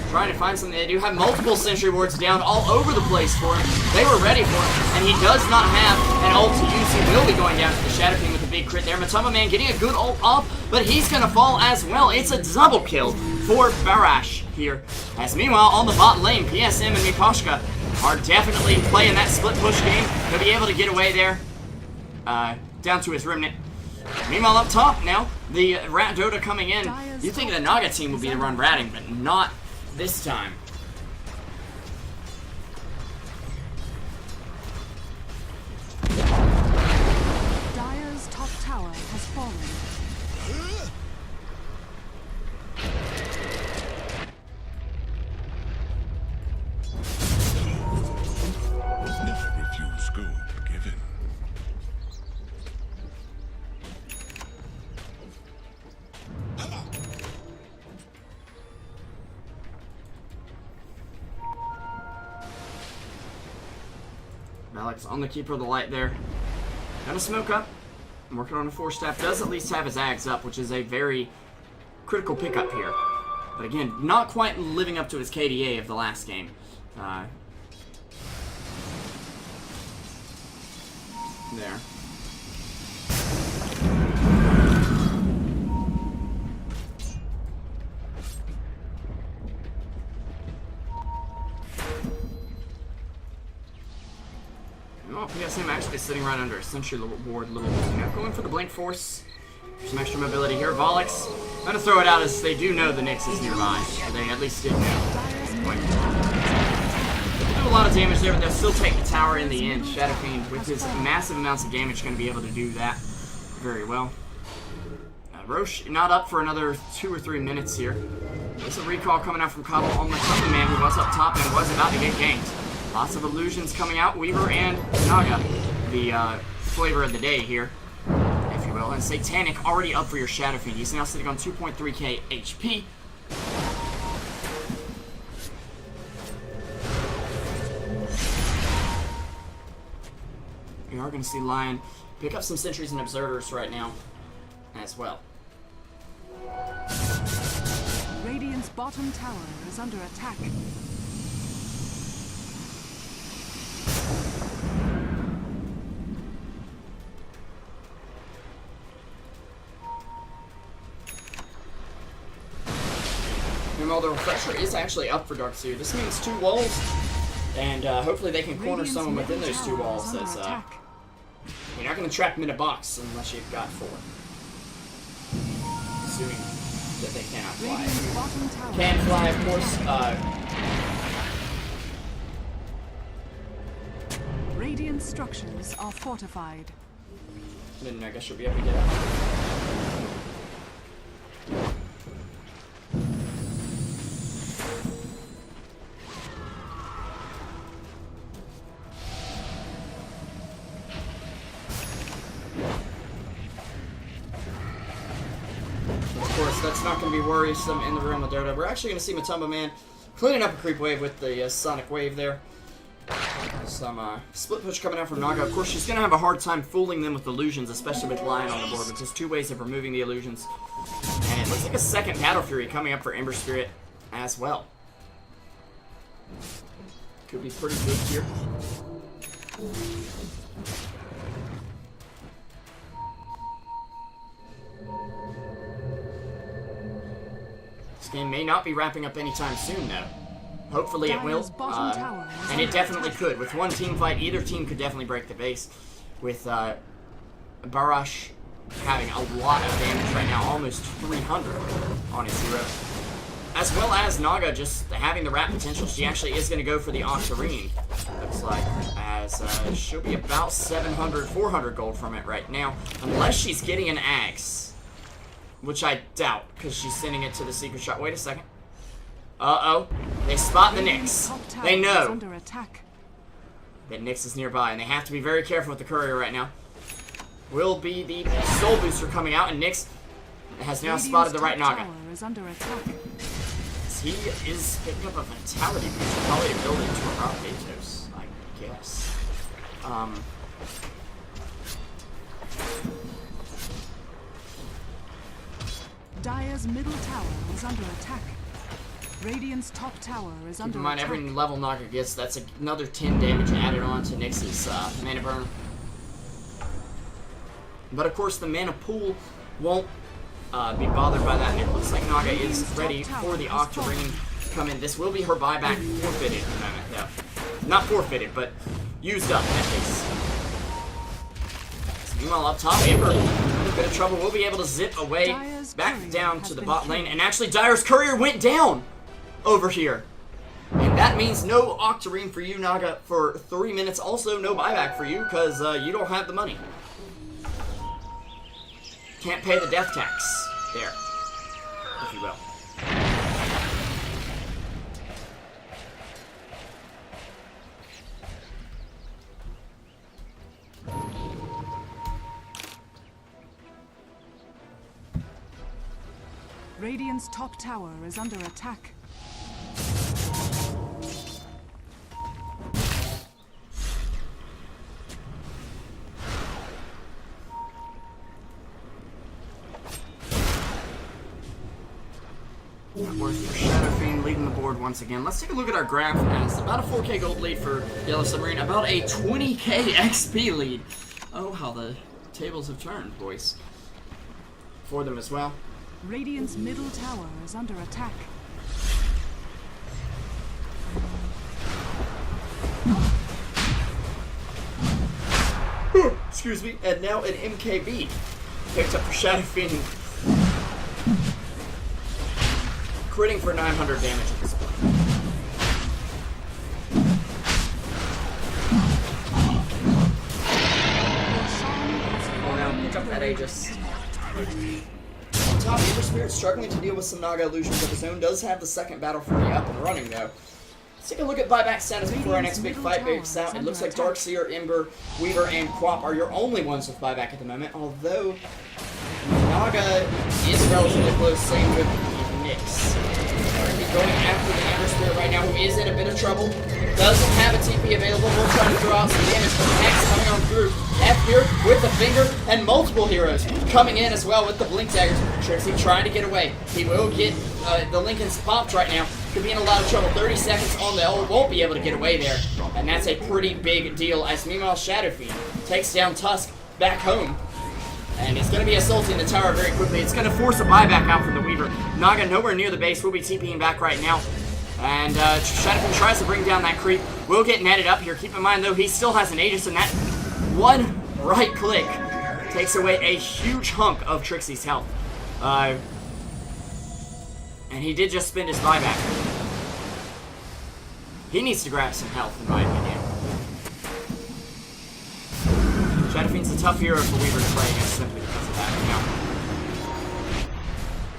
trying to find something. They do have multiple sentry wards down all over the place for him. They were ready for him, and he does not have an ult to use. He will be going down to the Shadow King with a big crit there. Matumba Man getting a good ult off, but he's going to fall as well. It's a double kill for Barash here. As meanwhile, on the bot lane, PSM and Mipashka are definitely playing that split push game. He'll be able to get away there. Down to his Remnant. Meanwhile, up top now, the Rat Dota coming in. You'd think the Naga team would be the run ratting, but not this time. Dire's top tower has fallen. Alex on the Keeper of the Light there. Gonna smoke up. I'm working on a 4-step. Does at least have his Ags up, which is a very critical pickup here. But again, not quite living up to his KDA of the last game. There. Oh, PSM actually sitting right under a Sentry Ward little going for the Blink Force. Some extra mobility here. Volix gonna throw it out as they do know the Nyx is nearby. Or they at least did know. Do a lot of damage there, but they'll still take the tower in the end. Shadow Fiend, with his massive amounts of damage, gonna be able to do that very well. Roche not up for another 2 or 3 minutes here. There's a recall coming out from Cobble on the Thunder Man, who was up top and was about to get ganked. Lots of illusions coming out. Weaver and Naga, the flavor of the day here, if you will. And Satanic already up for your Shadow Fiend. He's now sitting on 2.3k HP. We are going to see Lion pick up some sentries and observers right now as well. Radiant's bottom tower is under attack. Meanwhile, the Refresher is actually up for Darkseer. This means 2 walls, and hopefully they can corner someone within those 2 walls. As you're not going to trap them in a box unless you've got 4. Assuming that they cannot fly. Can fly, of course. Radiant structures are fortified. Then I guess you'll be able to get out. That's not going to be worrisome in the realm of Dota. We're actually going to see Matumba Man cleaning up a creep wave with the Sonic Wave there. Some split push coming out from Naga. Of course, she's going to have a hard time fooling them with illusions, especially with Lion on the board, because there's 2 ways of removing the illusions. And it looks like a second Battle Fury coming up for Ember Spirit as well. Could be pretty good here. Game may not be wrapping up anytime soon, though. Hopefully it will, and it definitely could. With 1 team fight, either team could definitely break the base. With Barash having a lot of damage right now, almost 300 on his hero. As well as Naga just having the wrap potential. She actually is going to go for the Octarine, looks like, as she'll be about 700, 400 gold from it right now, unless she's getting an axe. Which I doubt, because she's sending it to the secret shot. Wait a second. Uh-oh. They spot the Nyx. They know that Nyx is nearby, and they have to be very careful with the courier right now. Will be the Soul Booster coming out, and Nyx has now spotted the right Naga. He is picking up a Vitality Booster, probably a building to a Rock Atos, I guess. Dire's middle tower is under attack. Radiant's top tower is under attack. Keep in mind, every level Naga gets, that's another 10 damage added on to Nyx's mana burn. But of course, the mana pool won't be bothered by that. And it looks like Naga is ready for the Octarine to come in. This will be her buyback forfeited in a moment. Yeah. Not forfeited, but used up in that case. Meanwhile, up top, Amber, a little bit of trouble. We'll be able to zip away back down to the bot lane. And actually, Dire's courier went down over here. And that means no Octarine for you, Naga, for 3 minutes. Also, no buyback for you, because you don't have the money. Can't pay the death tax there, if you will. Radiant's top tower is under attack. Worth for Shadow Fiend leading the board once again. Let's take a look at our graph as about a 4k gold lead for Yellow Submarine, about a 20k XP lead. Oh, how the tables have turned, boys. For them as well. Radiant's middle tower is under attack. Excuse me, and now an MKB picked up for Shadow Fiend. Critting for 900 damage at this point. Oh no, pick up that Aegis. top, Ember Spirit struggling to deal with some Naga illusions of his own. Does have the second Battle Fury up and running, though. Let's take a look at buyback status before our next big fight breaks out. It looks like Darkseer, Ember, Weaver, and Quap are your only ones with buyback at the moment, although Naga is relatively close, same with Nyx. Going after the Ember Spirit right now, who is in a bit of trouble. Doesn't have a TP available. We'll try to throw out some damage, but Max coming on through. F here with the finger, and multiple heroes coming in as well with the blink daggers. Trixie trying to get away. He will get the Lincoln's popped right now. Could be in a lot of trouble. 30 seconds on the ult, won't be able to get away there. And that's a pretty big deal as meanwhile Shadow Fiend takes down Tusk back home. And it's going to be assaulting the tower very quickly. It's going to force a buyback out from the Weaver. Naga nowhere near the base. Will be TPing back right now. And Shadowfiend tries to bring down that creep. Will get netted up here. Keep in mind, though, he still has an Aegis, and that one right click takes away a huge hunk of Trixie's health. And he did just spend his buyback. He needs to grab some health, in my opinion. Shadowfiend's a tough hero for Weaver to play against simply because of that.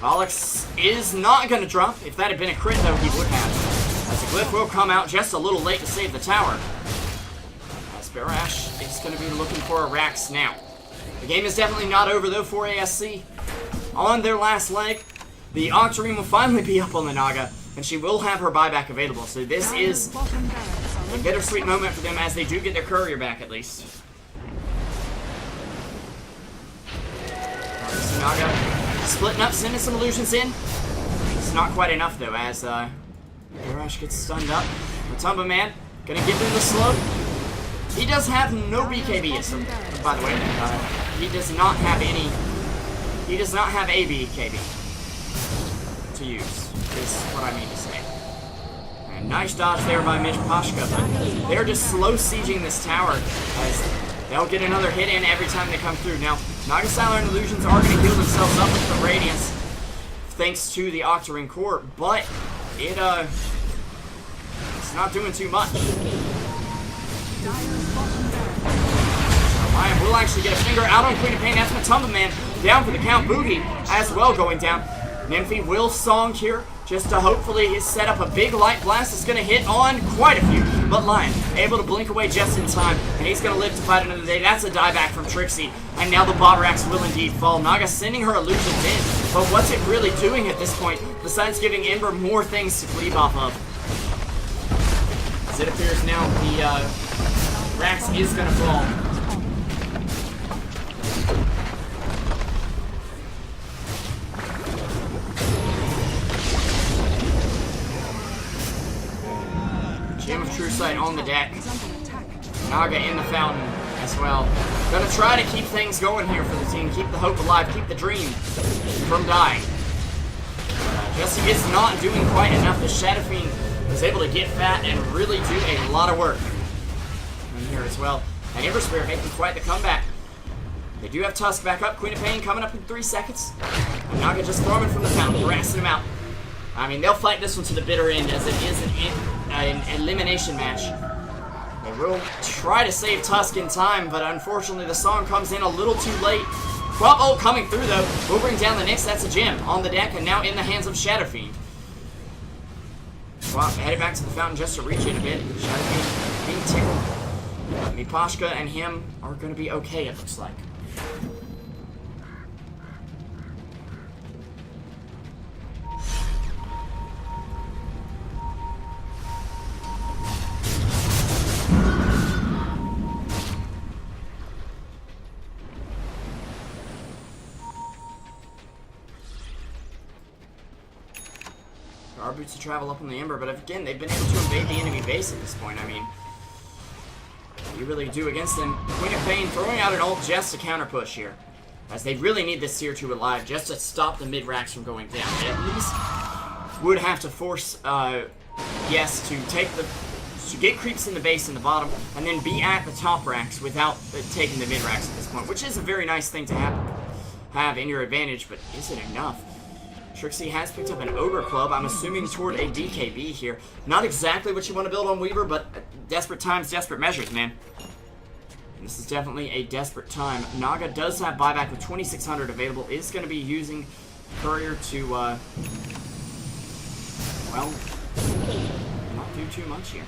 Now, Alex is not going to drop. If that had been a crit, though, he would have. As the Glyph will come out just a little late to save the tower. As Barash is going to be looking for a Rax now. The game is definitely not over, though, for ASC. On their last leg, the Octarine will finally be up on the Naga, and she will have her buyback available. So this is a bittersweet moment for them as they do get their courier back, at least. Naga splitting up, sending some illusions in. It's not quite enough, though, as Barash gets stunned up. Matumba Man gonna give them the slow. He does have no BKB, by the way. He does not have any. He does not have a BKB to use, is what I mean to say. And nice dodge there by Pashka, but they're just slow sieging this tower as they'll get another hit in every time they come through. Now, Naga Silent Illusions are going to heal themselves up with the Radiance, thanks to the Octarine core, but it's not doing too much. Lion will actually get a finger out on Queen of Pain. That's Matumba Man down for the count. Boogie as well going down. Nymphy will song here just to hopefully set up a big light blast that's going to hit on quite a few. But Lion able to blink away just in time, and he's going to live to fight another day. That's a dieback from Trixie, and now the bot racks will indeed fall. Naga sending her illusions in, but what's it really doing at this point besides giving Ember more things to cleave off of? As it appears now, the Rax is going to fall. Gem of Truesight on the deck. Naga in the fountain as well. Gonna try to keep things going here for the team. Keep the hope alive. Keep the dream from dying. Jesse is not doing quite enough. The Shadowfiend is able to get fat and really do a lot of work in here as well. And Ember Spirit making quite the comeback. They do have Tusk back up. Queen of Pain coming up in 3 seconds. And Naga just throwing from the fountain, harassing him out. I mean, they'll fight this one to the bitter end as it is an elimination match. They will try to save Tusk in time, but unfortunately the song comes in a little too late. Quap ult coming through, though. Will bring down the Nyx. That's a gem on the deck and now in the hands of Shadowfiend. Quap headed back to the fountain just to reach in a bit. Shadowfiend being tickled. Pashka and him are going to be okay, it looks like. Our boots to travel up on the Ember, but again, they've been able to invade the enemy base at this point. I mean, you really do against them. Queen of Pain throwing out an ult just to counter push here, as they really need this tier 2 alive just to stop the mid racks from going down. They at least would have to force YeS to get creeps in the base in the bottom, and then be at the top racks without taking the mid racks at this point, which is a very nice thing to have in your advantage, but is it enough? Trixie has picked up an Ogre Club, I'm assuming toward a BKB here. Not exactly what you want to build on Weaver, but desperate times, desperate measures, man. This is definitely a desperate time. Naga does have buyback with 2,600 available, is going to be using Courier to, well, not do too much here.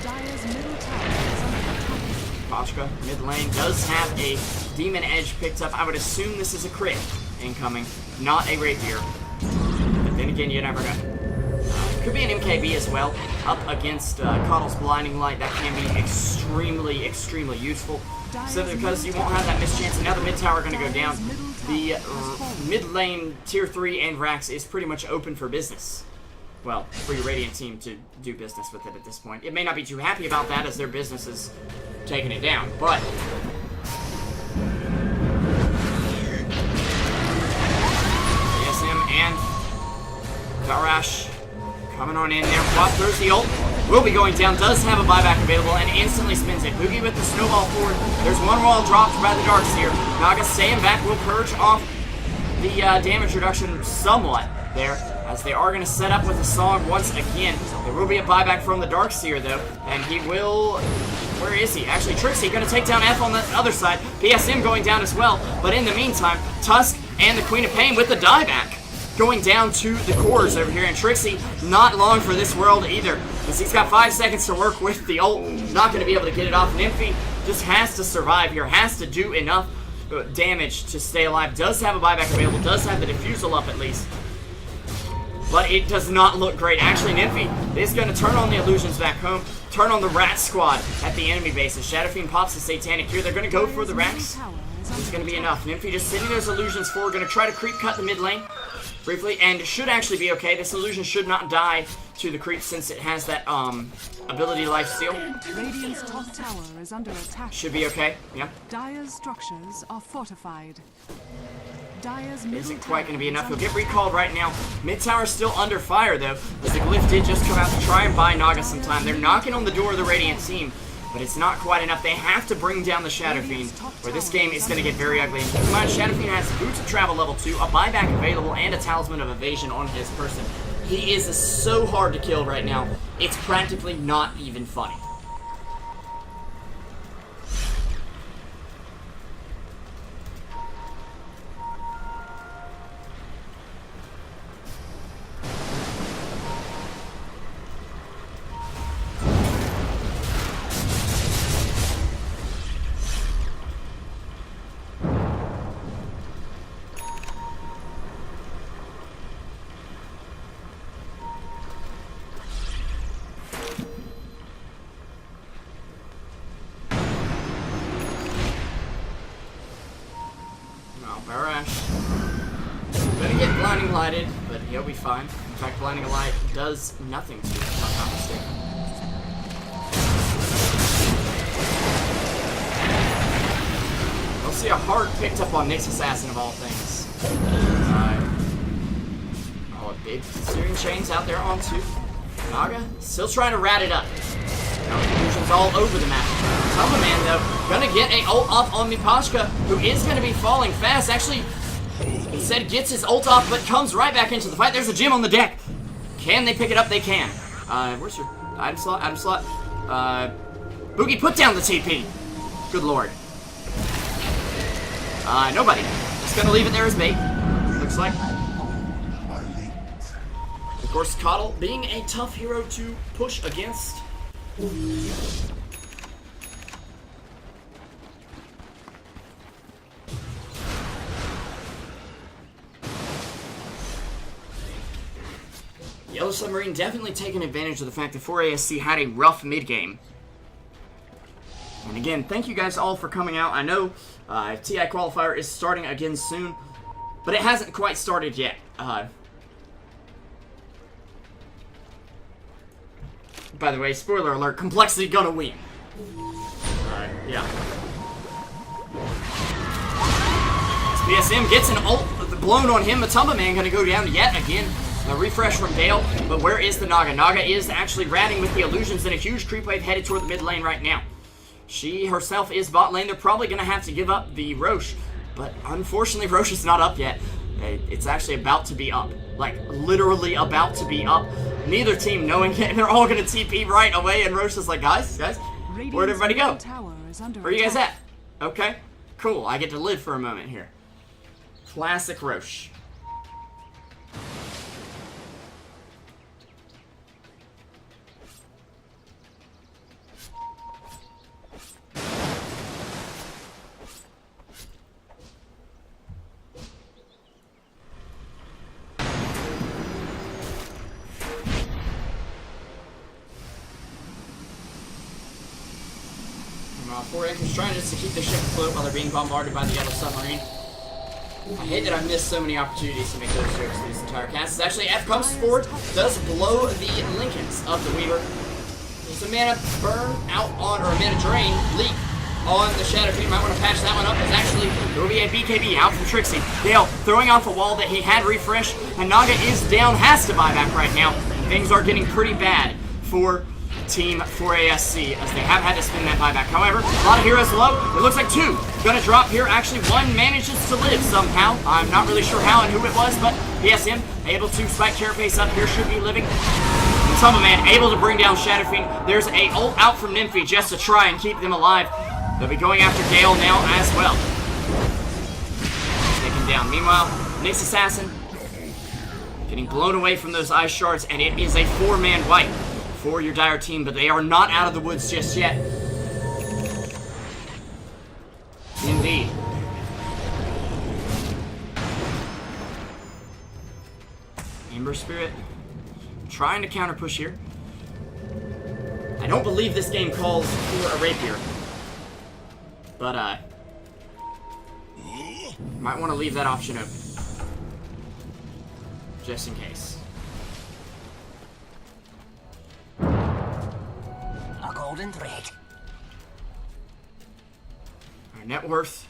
Dire's middle tower is under attack. Pashka, mid lane, does have a Demon Edge picked up. I would assume this is a crit incoming, not a Rapier. But then again, you never know. Could be an MKB as well, up against Coddle's Blinding Light. That can be extremely, extremely useful. Simply because you won't have that mischance, and now the mid tower are going to go down. The mid lane tier 3 and Rax is pretty much open for business. Well, for your Radiant team to do business with it at this point. It may not be too happy about that as their business is taking it down, but YeSim and Karash coming on in there. Flop throws the ult. Will be going down. Does have a buyback available and instantly spins it. Boogie with the snowball forward. There's one wall dropped by the Darkseer. Naga staying back will purge off the damage reduction somewhat there, as they are going to set up with a song once again. There will be a buyback from the Darkseer though, and he will... Where is he? Actually, Trixie going to take down F on the other side. PSM going down as well, but in the meantime, Tusk and the Queen of Pain with the dieback going down to the cores over here, and Trixie not long for this world either, because he's got 5 seconds to work with the ult. Not going to be able to get it off. Nymphy just has to survive here, has to do enough damage to stay alive. Does have a buyback available, does have the defusal up at least, but it does not look great. Actually, Nymphy is going to turn on the illusions back home, turn on the Rat Squad at the enemy base. As Shadow Fiend pops the Satanic here, they're going to go for the Rax. It's going to be enough. Nymphy just sending those illusions forward, going to try to creep cut the mid lane briefly, and should actually be okay. This illusion should not die to the creep since it has that ability lifesteal. Radiant's top tower is under attack. Should be okay, yeah. Dire's structures are fortified. Dire's Isn't quite going to be enough. He'll get recalled right now. Mid tower is still under fire though, as the Glyph did just come out to try and buy Naga some time. They're knocking on the door of the Radiant team, but it's not quite enough. They have to bring down the Shadow Fiend, or this game is going to get very ugly. And keep in mind, Shadow Fiend has Boots of Travel level 2, a buyback available, and a Talisman of Evasion on his person. He is so hard to kill right now, it's practically not even funny. Gonna get Blinding Lighted, but he'll be fine. In fact, Blinding Light does nothing to him, if I'm not mistaken. We'll see a hard picked up on Nyx Assassin of all things. Oh, a big Searing Chains out there on 2. Naga still trying to rat it up. Illusions all over the map. Man though, gonna get a ult up on Mipashka, who is gonna be falling fast. Actually, instead gets his ult off, but comes right back into the fight. There's a gem on the deck. Can they pick it up? They can. Where's your item slot? Item slot. Boogie, put down the TP. Good lord. Nobody. Just gonna leave it there as bait. Looks like. Of course, Coddle being a tough hero to push against. Yellow Submarine definitely taking advantage of the fact that 4ASC had a rough mid-game. And again, thank you guys all for coming out. I know TI Qualifier is starting again soon, but it hasn't quite started yet. By the way, spoiler alert, Complexity gonna win. Alright, yeah. PSM gets an ult blown on him. Matumba Man gonna go down yet again. A refresh from Dale, but where is the Naga? Naga is actually ratting with the illusions and a huge creep wave headed toward the mid lane right now. She herself is bot lane. They're probably going to have to give up the Roche, but unfortunately Roche is not up yet. It's actually about to be up. Like, literally about to be up. Neither team knowing it, and they're all going to TP right away, and Roche is like, guys, where'd everybody go? Where are you guys at? Okay, cool. I get to live for a moment here. Classic Roche. Four anchors trying just to keep the ship afloat while they're being bombarded by the yellow submarine. I hate that I've missed so many opportunities to make those jokes through this entire cast. Actually, F comes forward, does blow the Lincolns of the Weaver. There's a mana burn out on, or a mana drain leak on the Shadow Fiend. Might want to patch that one up, because actually there will be a BKB out from Trixie. Gale throwing off a wall that he had refreshed, and Naga is down, has to buy back right now. Things are getting pretty bad for Team 4ASC, as they have had to spin that buyback. However, a lot of heroes low. It looks like two gonna drop here. Actually, one manages to live somehow. I'm not really sure how and who it was, but PSM able to spike Carapace up here, should be living. And Tumbleman able to bring down Shadow Fiend. There's a ult out from Nymphy just to try and keep them alive. They'll be going after Gale now as well. Taken down. Meanwhile, Nyx Assassin getting blown away from those ice shards, and it is a 4-man wipe for your Dire team, but they are not out of the woods just yet. Indeed. Ember Spirit trying to counter push here. I don't believe this game calls for a rapier, but might want to leave that option open just in case. Golden thread. Our net worth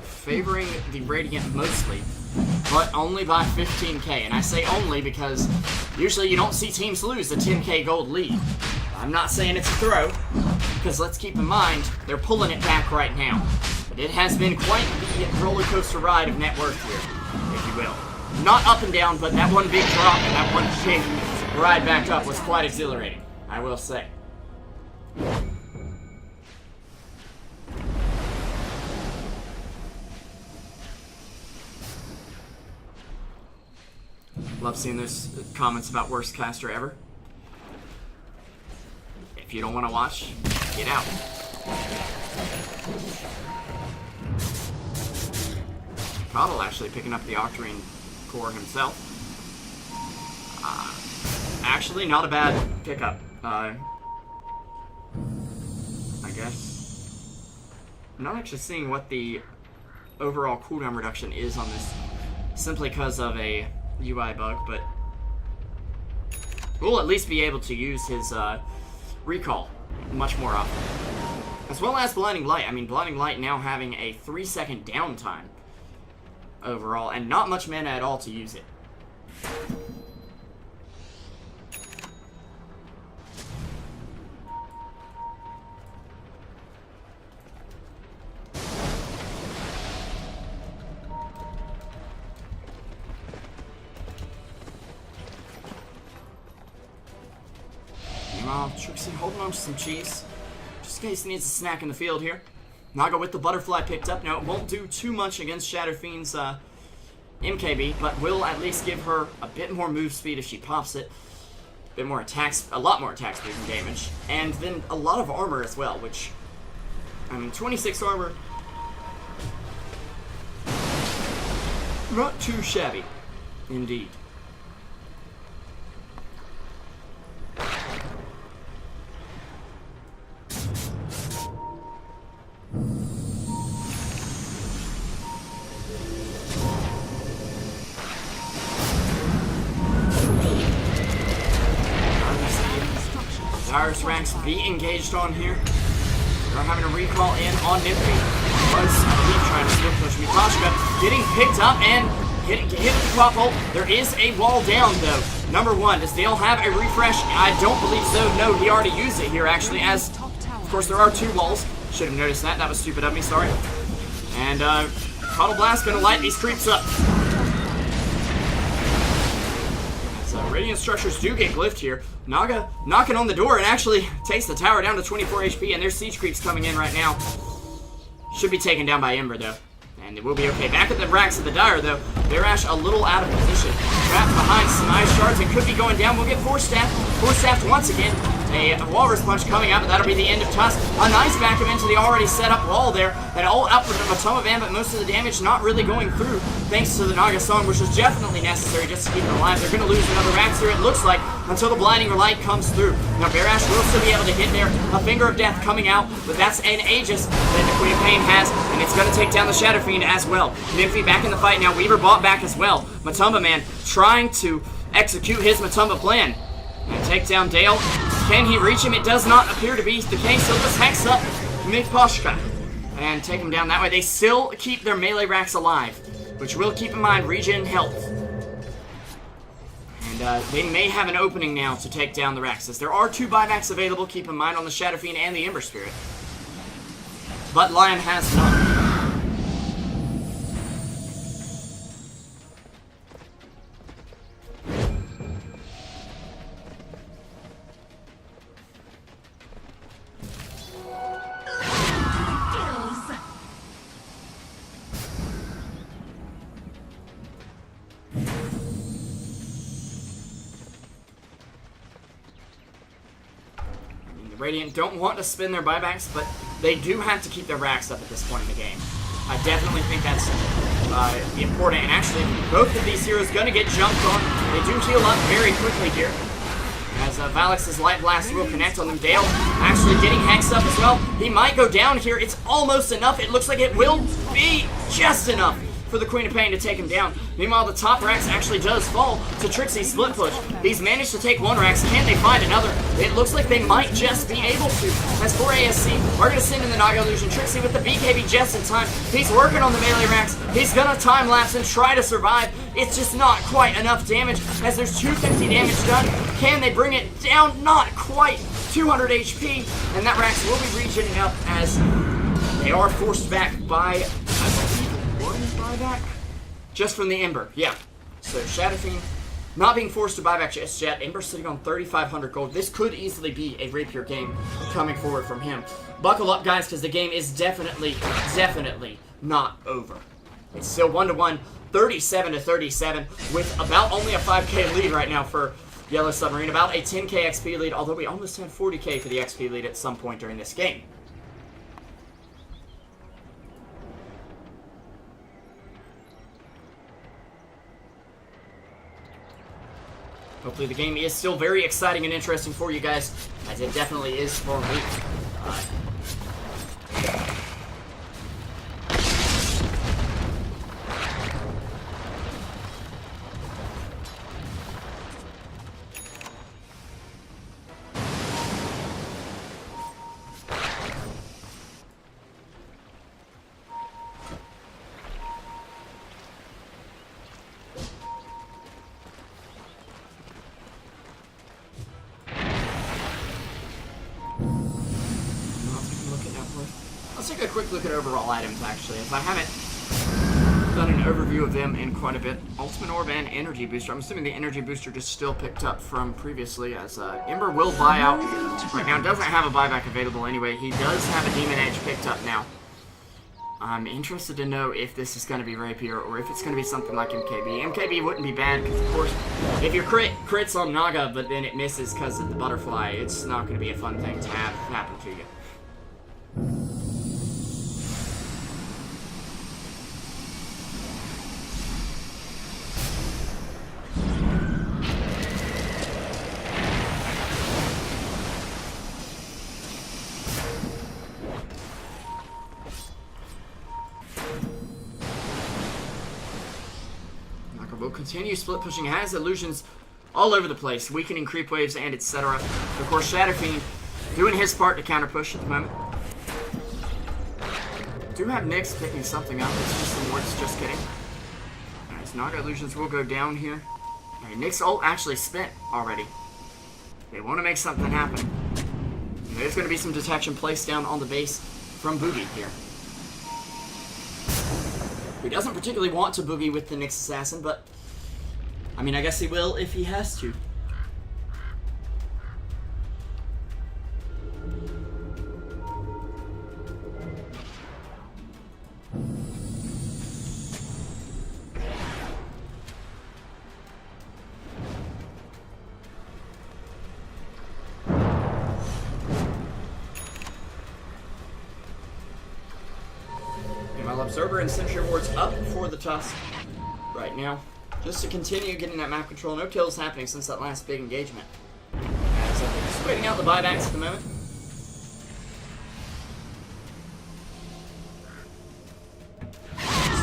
favoring the Radiant mostly, but only by 15k. And I say only because usually you don't see teams lose a 10k gold lead. I'm not saying it's a throw, because let's keep in mind they're pulling it back right now. But it has been quite the roller coaster ride of net worth here, if you will. Not up and down, but that one big drop and that one big ride back up was quite exhilarating, I will say. Love seeing those comments about worst caster ever. If you don't want to watch, get out. Coddle actually picking up the Octarine core himself. Actually, not a bad pickup. I guess. I'm not actually seeing what the overall cooldown reduction is on this, simply because of a UI bug, but we'll at least be able to use his recall much more often. As well as Blinding Light. I mean, Blinding Light now having a 3-second downtime overall, and not much mana at all to use it. Trixie holding on to some cheese, just in case he needs a snack in the field here. Naga with the butterfly picked up. Now, it won't do too much against Shadow Fiend's MKB, but will at least give her a bit more move speed if she pops it. A bit more attacks, a lot more attack speed and damage. And then a lot of armor as well, which, 26 armor, not too shabby, indeed. Dire's ranks be engaged on here. They're having a recall in on Nymphy. Was, I believe, trying to slip push Mitashka. Getting picked up and hit the pop ult. There is a wall down, though. Number one, does Dale have a refresh? I don't believe so. No, he already used it here, actually, as, of course, there are two walls. Should have noticed that. That was stupid of me, sorry. And, Coddle Blast gonna light these creeps up. Radiant structures do get glyphed here. Naga knocking on the door and actually takes the tower down to 24 HP, and there's siege creeps coming in right now. Should be taken down by Ember, though. And it will be okay. Back at the racks of the Dire, though. Barash a little out of position. Trapped behind some ice shards and could be going down. We'll get Force Staffed once again. A Walrus Punch coming out, but that'll be the end of Tusk. A nice backup into the already set up wall there. An ult up with the Matoma Band, but most of the damage not really going through thanks to the Naga Song, which was definitely necessary just to keep them alive. They're going to lose another rack here, it looks like, until the Blinding Light comes through. Now Barash will still be able to hit there. A Finger of Death coming out, but that's an Aegis that the Queen of Pain has, and it's going to take down the Shadow Fiend as well. Nymphy back in the fight now. Weaver bought back as well. Matumba Man trying to execute his Matumba plan and take down Dale. Can he reach him? It does not appear to be the case, so let's hex up Mikposhka and take him down that way. They still keep their melee racks alive, which will keep in mind regen health. And they may have an opening now to take down the racks, as there are 2 buybacks available, keep in mind, on the Shadow Fiend and the Ember Spirit. But Lion has none. Radiant don't want to spin their buybacks, but they do have to keep their racks up at this point in the game. I definitely think that's important. And actually, both of these heroes going to get jumped on. They do heal up very quickly here, as Valix's Light Blast will connect on them. Dale actually getting hexed up as well. He might go down here. It's almost enough. It looks like it will be just enough for the Queen of Pain to take him down. Meanwhile, the top racks actually does fall to Trixie's split push. He's managed to take 1 racks. Can they find another? It looks like they might just be able to. As for ASC, we're going to send in the Naga Illusion. Trixie with the BKB just in time. He's working on the melee racks. He's going to time lapse and try to survive. It's just not quite enough damage, as there's 250 damage done. Can they bring it down? Not quite. 200 HP, and that racks will be regenerating up as they are forced back by, I believe, 1 buyback? Just from the Ember, yeah. So Shadow Fiend not being forced to buy back just yet. Ember sitting on 3,500 gold. This could easily be a rapier game coming forward from him. Buckle up, guys, because the game is definitely not over. It's still 1-1, 37-37, with about only a 5k lead right now for Yellow Submarine. About a 10k XP lead, although we almost had 40k for the XP lead at some point during this game. Hopefully the game is still very exciting and interesting for you guys, as it definitely is for me. Let's take a quick look at overall items, actually, as I haven't done an overview of them in quite a bit. Ultimate Orb and Energy Booster. I'm assuming the Energy Booster just still picked up from previously, as Ember will buy out right now. Doesn't have a buyback available anyway. He does have a Demon Edge picked up now. I'm interested to know if this is going to be Rapier or if it's going to be something like MKB. MKB wouldn't be bad because, of course, if your crits on Naga, but then it misses because of the butterfly, it's not going to be a fun thing to have happen to you. Will continue split pushing, has illusions all over the place, weakening creep waves and etc. Of course, Shadow Fiend doing his part to counter push at the moment. Do have Nyx picking something up. It's just some wards, just kidding. Alright, Naga illusions will go down here. Alright, Nyx ult actually spent already. They want to make something happen. And there's going to be some detection placed down on the base from Boogie here. He doesn't particularly want to boogie with the Nyx Assassin, but I mean, I guess he will if he has to. Observer and Sentry Wards up for the Tusk right now. Just to continue getting that map control. No kills happening since that last big engagement. So just waiting out the buybacks at the moment.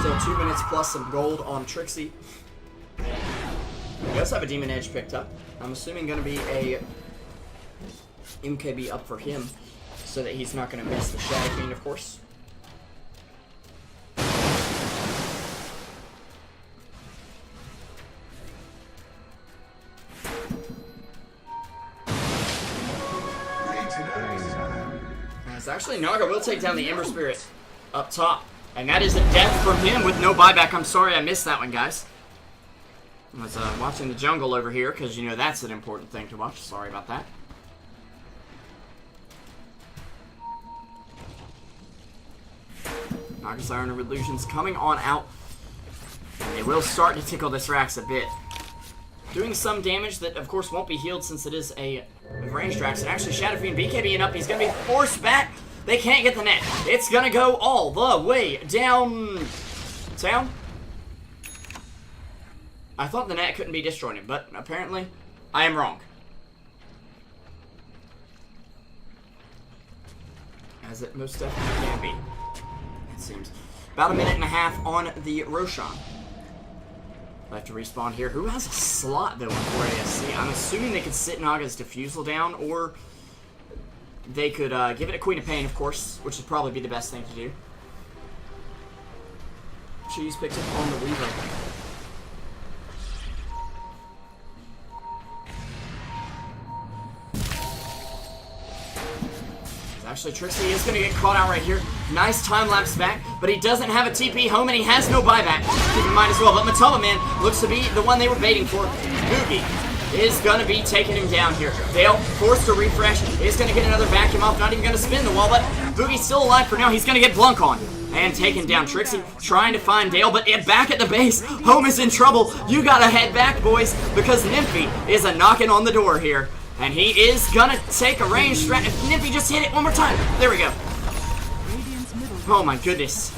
Still 2 minutes plus some gold on Trixie. He does have a Demon Edge picked up. I'm assuming going to be a MKB up for him so that he's not going to miss the Shadow Fiend, of course. As actually, Naga will take down the Ember Spirit up top. And that is a death from him with no buyback. I'm sorry I missed that one, guys. I was watching the jungle over here, because, you know, that's an important thing to watch. Sorry about that. Naga's Iron of Illusions coming on out. And they will start to tickle this Rax a bit. Doing some damage that, of course, won't be healed since it is a ranged Rax. And actually, Shadow Fiend BKBing up. He's going to be forced back. They can't get the net. It's going to go all the way down. Town? I thought the net couldn't be disjointed, but apparently I am wrong. As it most definitely can be, it seems. About a minute and a half on the Roshan. Left to respawn here. Who has a slot, though, on 4ASC? I'm assuming they could sit Naga's Diffusal down, or they could give it a Queen of Pain, of course, which would probably be the best thing to do. Cheese picked up on the Revo. Actually, Trixie is going to get caught out right here. Nice time-lapse back, but he doesn't have a TP home, and he has no buyback. Keep in mind as well, but Matoma Man looks to be the one they were baiting for. Boogie is going to be taking him down here. Dale, forced to refresh, is going to get another vacuum off, not even going to spin the wall, but Boogie's still alive for now. He's going to get Blunk on. And taking down Trixie, trying to find Dale, but back at the base, Home is in trouble. You got to head back, boys, because Nymphy is knocking on the door here. And he is gonna take a range strat. If Nymphy just hit it one more time. There we go. Oh my goodness.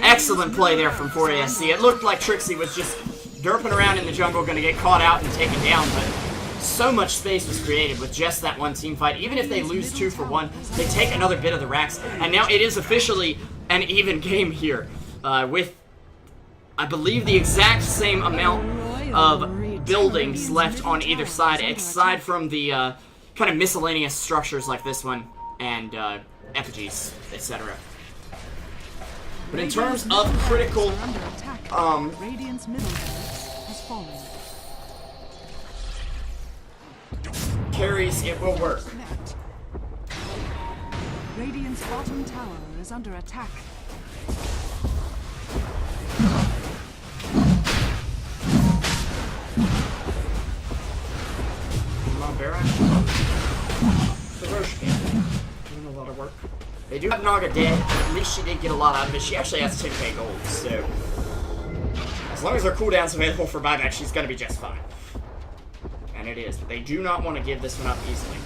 Excellent play there from 4ASC. It looked like Trixie was just derping around in the jungle, gonna get caught out and taken down, but so much space was created with just that one team fight. Even if they lose 2 for 1, they take another bit of the racks. And now it is officially an even game here with, I believe, the exact same amount of buildings left on either side, aside from the kind of miscellaneous structures like this one and effigies, etc. But in terms of critical carries, it will work. Radiant's bottom tower is under attack. The Roche game. Doing a lot of work. They do have Naga dead. At least she did get a lot out of it. She actually has 10k gold, so as long as her cooldown's available for buyback, she's gonna be just fine. And it is. But they do not want to give this one up easily.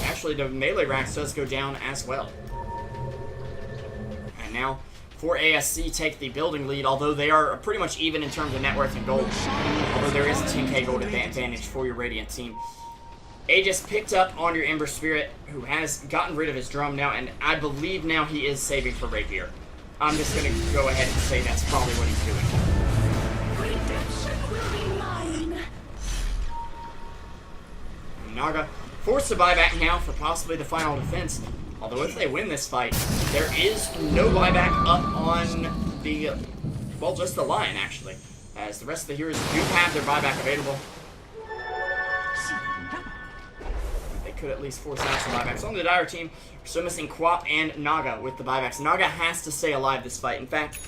Actually, the melee Rax does go down as well. And now 4ASC take the building lead, although they are pretty much even in terms of net worth and gold. Although there is a 10k gold advantage for your Radiant team. Aegis picked up on your Ember Spirit, who has gotten rid of his drum now, and I believe now he is saving for Rapier. I'm just going to go ahead and say that's probably what he's doing. Naga forced to buyback now for possibly the final defense. Although if they win this fight, there is no buyback up on the, well, just the Lion, actually. As the rest of the heroes do have their buyback available. Could at least force out some buybacks. On the Dire team, we're still missing Quap and Naga with the buybacks. Naga has to stay alive this fight. In fact,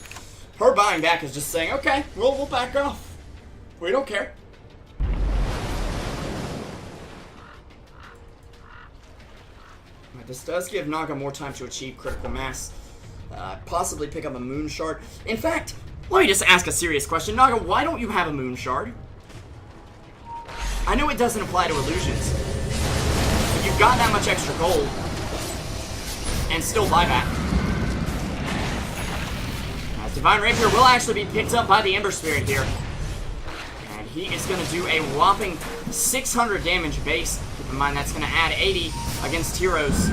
her buying back is just saying, okay, we'll back off. We don't care. This does give Naga more time to achieve critical mass. Possibly pick up a Moon Shard. In fact, let me just ask a serious question. Naga, why don't you have a Moon Shard? I know it doesn't apply to illusions. You've got that much extra gold, and still buyback. Divine Rapier will actually be picked up by the Ember Spirit here. And he is going to do a whopping 600 damage base. Keep in mind that's going to add 80 against heroes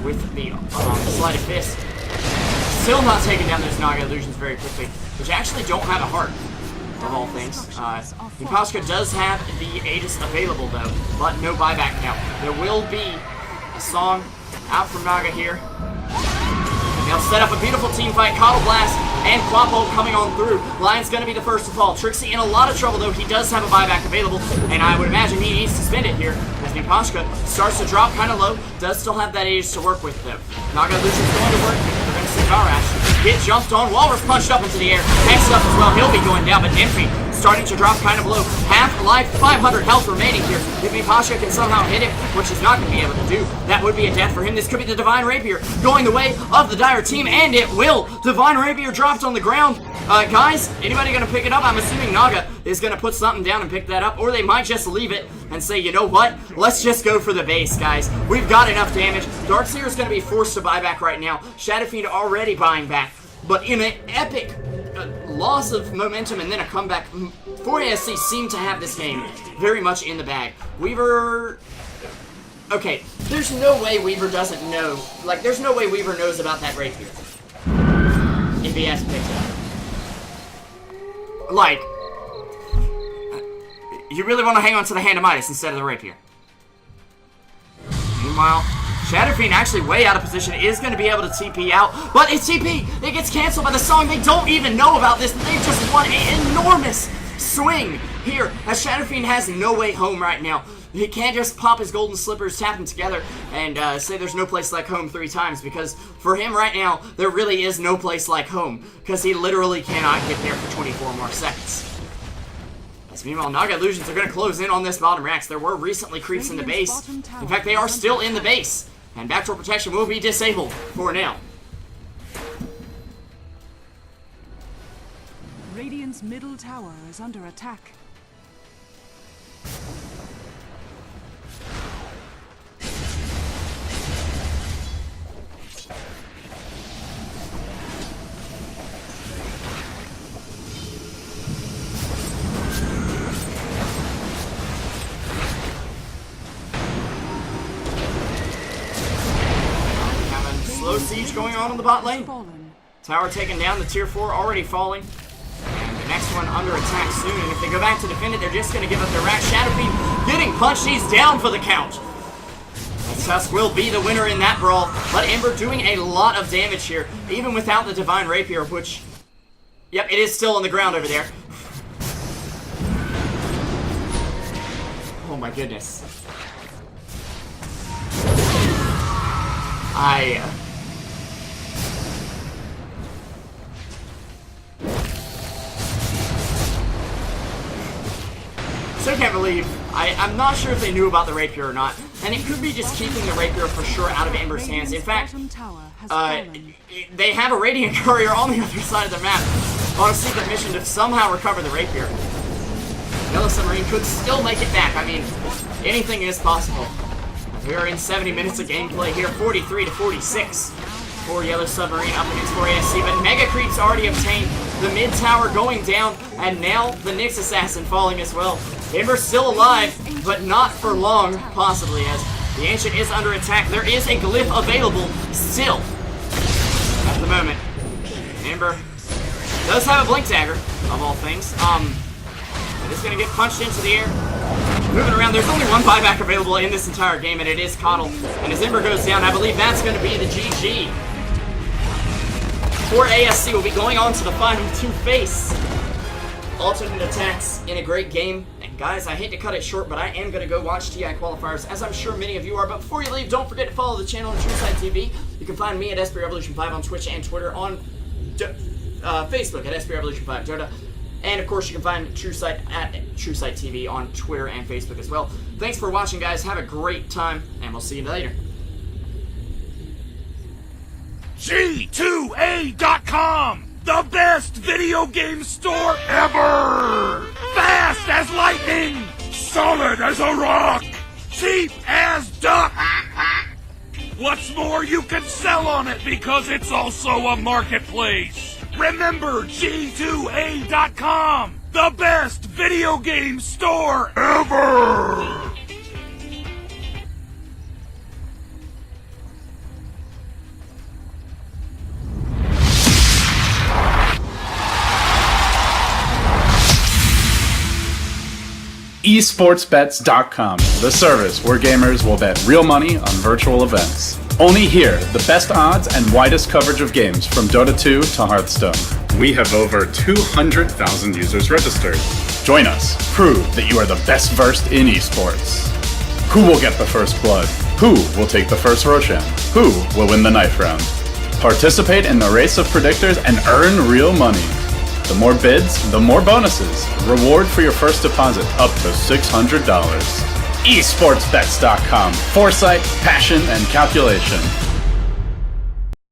with the Sleight of Fist. Still not taking down those Naga Illusions very quickly, which actually don't have a heart, of all things. Miposhka does have the Aegis available though, but no buyback now. There will be a song out from Naga here. And they'll set up a beautiful team fight. Coddle Blast and Quapo coming on through. Lion's going to be the first to fall. Trixie in a lot of trouble though. He does have a buyback available, and I would imagine he needs to spend it here as Miposhka starts to drop kind of low. Does still have that Aegis to work with though. Naga Illusion's going to work. They're going to see Garash get jumped on. Walrus punched up into the air. Next up as well, he'll be going down, but Nymphy starting to drop kind of low. Half life, 500 health remaining here. If Miposhka can somehow hit him, which he's not going to be able to do, that would be a death for him. This could be the Divine Rapier going the way of the Dire team, and it will. Divine Rapier dropped on the ground. Guys, anybody going to pick it up? I'm assuming Naga is going to put something down and pick that up, or they might just leave it and say, you know what? Let's just go for the base, guys. We've got enough damage. Darkseer is going to be forced to buy back right now. Shadow Fiend already buying back. But in an epic loss of momentum and then a comeback, 4ASC seem to have this game very much in the bag. Weaver... Okay, there's no way Weaver doesn't know. Like, there's no way Weaver knows about that rapier. If he hasn't picked it up. Like, you really want to hang on to the Hand of Midas instead of the rapier. Meanwhile, Shadow Fiend actually way out of position, is going to be able to TP out, but it's TP! It gets canceled by the song. They don't even know about this. They've just won an enormous swing here, as Shadow Fiend has no way home right now. He can't just pop his golden slippers, tap them together, and say there's no place like home 3 times, because for him right now, there really is no place like home, because he literally cannot get there for 24 more seconds. As meanwhile, Naga Illusions are going to close in on this bottom racks. There were recently creeps in the base. In fact, they are still in the base. And backdoor protection will be disabled for now. Radiant's middle tower is under attack. Slow siege going on the bot lane. Tower taken down, the tier 4 already falling. And the next one under attack soon. And if they go back to defend it, they're just going to give up their rack. Shadow Fiend getting punched. He's down for the count. And Tusk will be the winner in that brawl. But Ember doing a lot of damage here, even without the Divine Rapier, which... Yep, it is still on the ground over there. Oh my goodness. Still can't believe, I'm not sure if they knew about the rapier or not, and it could be just keeping the rapier for sure out of Ember's hands. In fact, they have a Radiant Courier on the other side of the map on a secret mission to somehow recover the rapier. Yellow Submarine could still make it back. I mean, anything is possible. We are in 70 minutes of gameplay here, 43 to 46 for Yellow Submarine up against 4ASC, but Mega Creep's already obtained, the mid tower going down, and now the Nyx Assassin falling as well. Ember's still alive, but not for long, possibly, as the Ancient is under attack. There is a glyph available still at the moment. Ember does have a Blink Dagger, of all things. It is going to get punched into the air. Moving around, there's only one buyback available in this entire game, and it is Coddle. And as Ember goes down, I believe that's going to be the GG. 4ASC will be going on to the final 2 face alternate attacks in a great game. And guys, I hate to cut it short, but I am going to go watch TI qualifiers, as I'm sure many of you are. But before you leave, don't forget to follow the channel on Truesight TV. You can find me at SPRevolution5 on Twitch and Twitter, on Facebook at SPRevolution5 Dota. And of course, you can find Truesight at Truesight TV on Twitter and Facebook as well. Thanks for watching, guys. Have a great time, and we'll see you later. G2A.com, the best video game store ever! Fast as lightning, solid as a rock, cheap as duck! What's more, you can sell on it because it's also a marketplace. Remember G2A.com, the best video game store ever! esportsbets.com, the service where gamers will bet real money on virtual events. Only here, the best odds and widest coverage of games from Dota 2 to Hearthstone. We have over 200,000 users registered. Join us. Prove that you are the best versed in esports. Who will get the first blood? Who will take the first Roshan? Who will win the knife round? Participate in the race of predictors and earn real money. The more bids, the more bonuses. Reward for your first deposit up to $600. esportsbets.com. Foresight, passion, and calculation.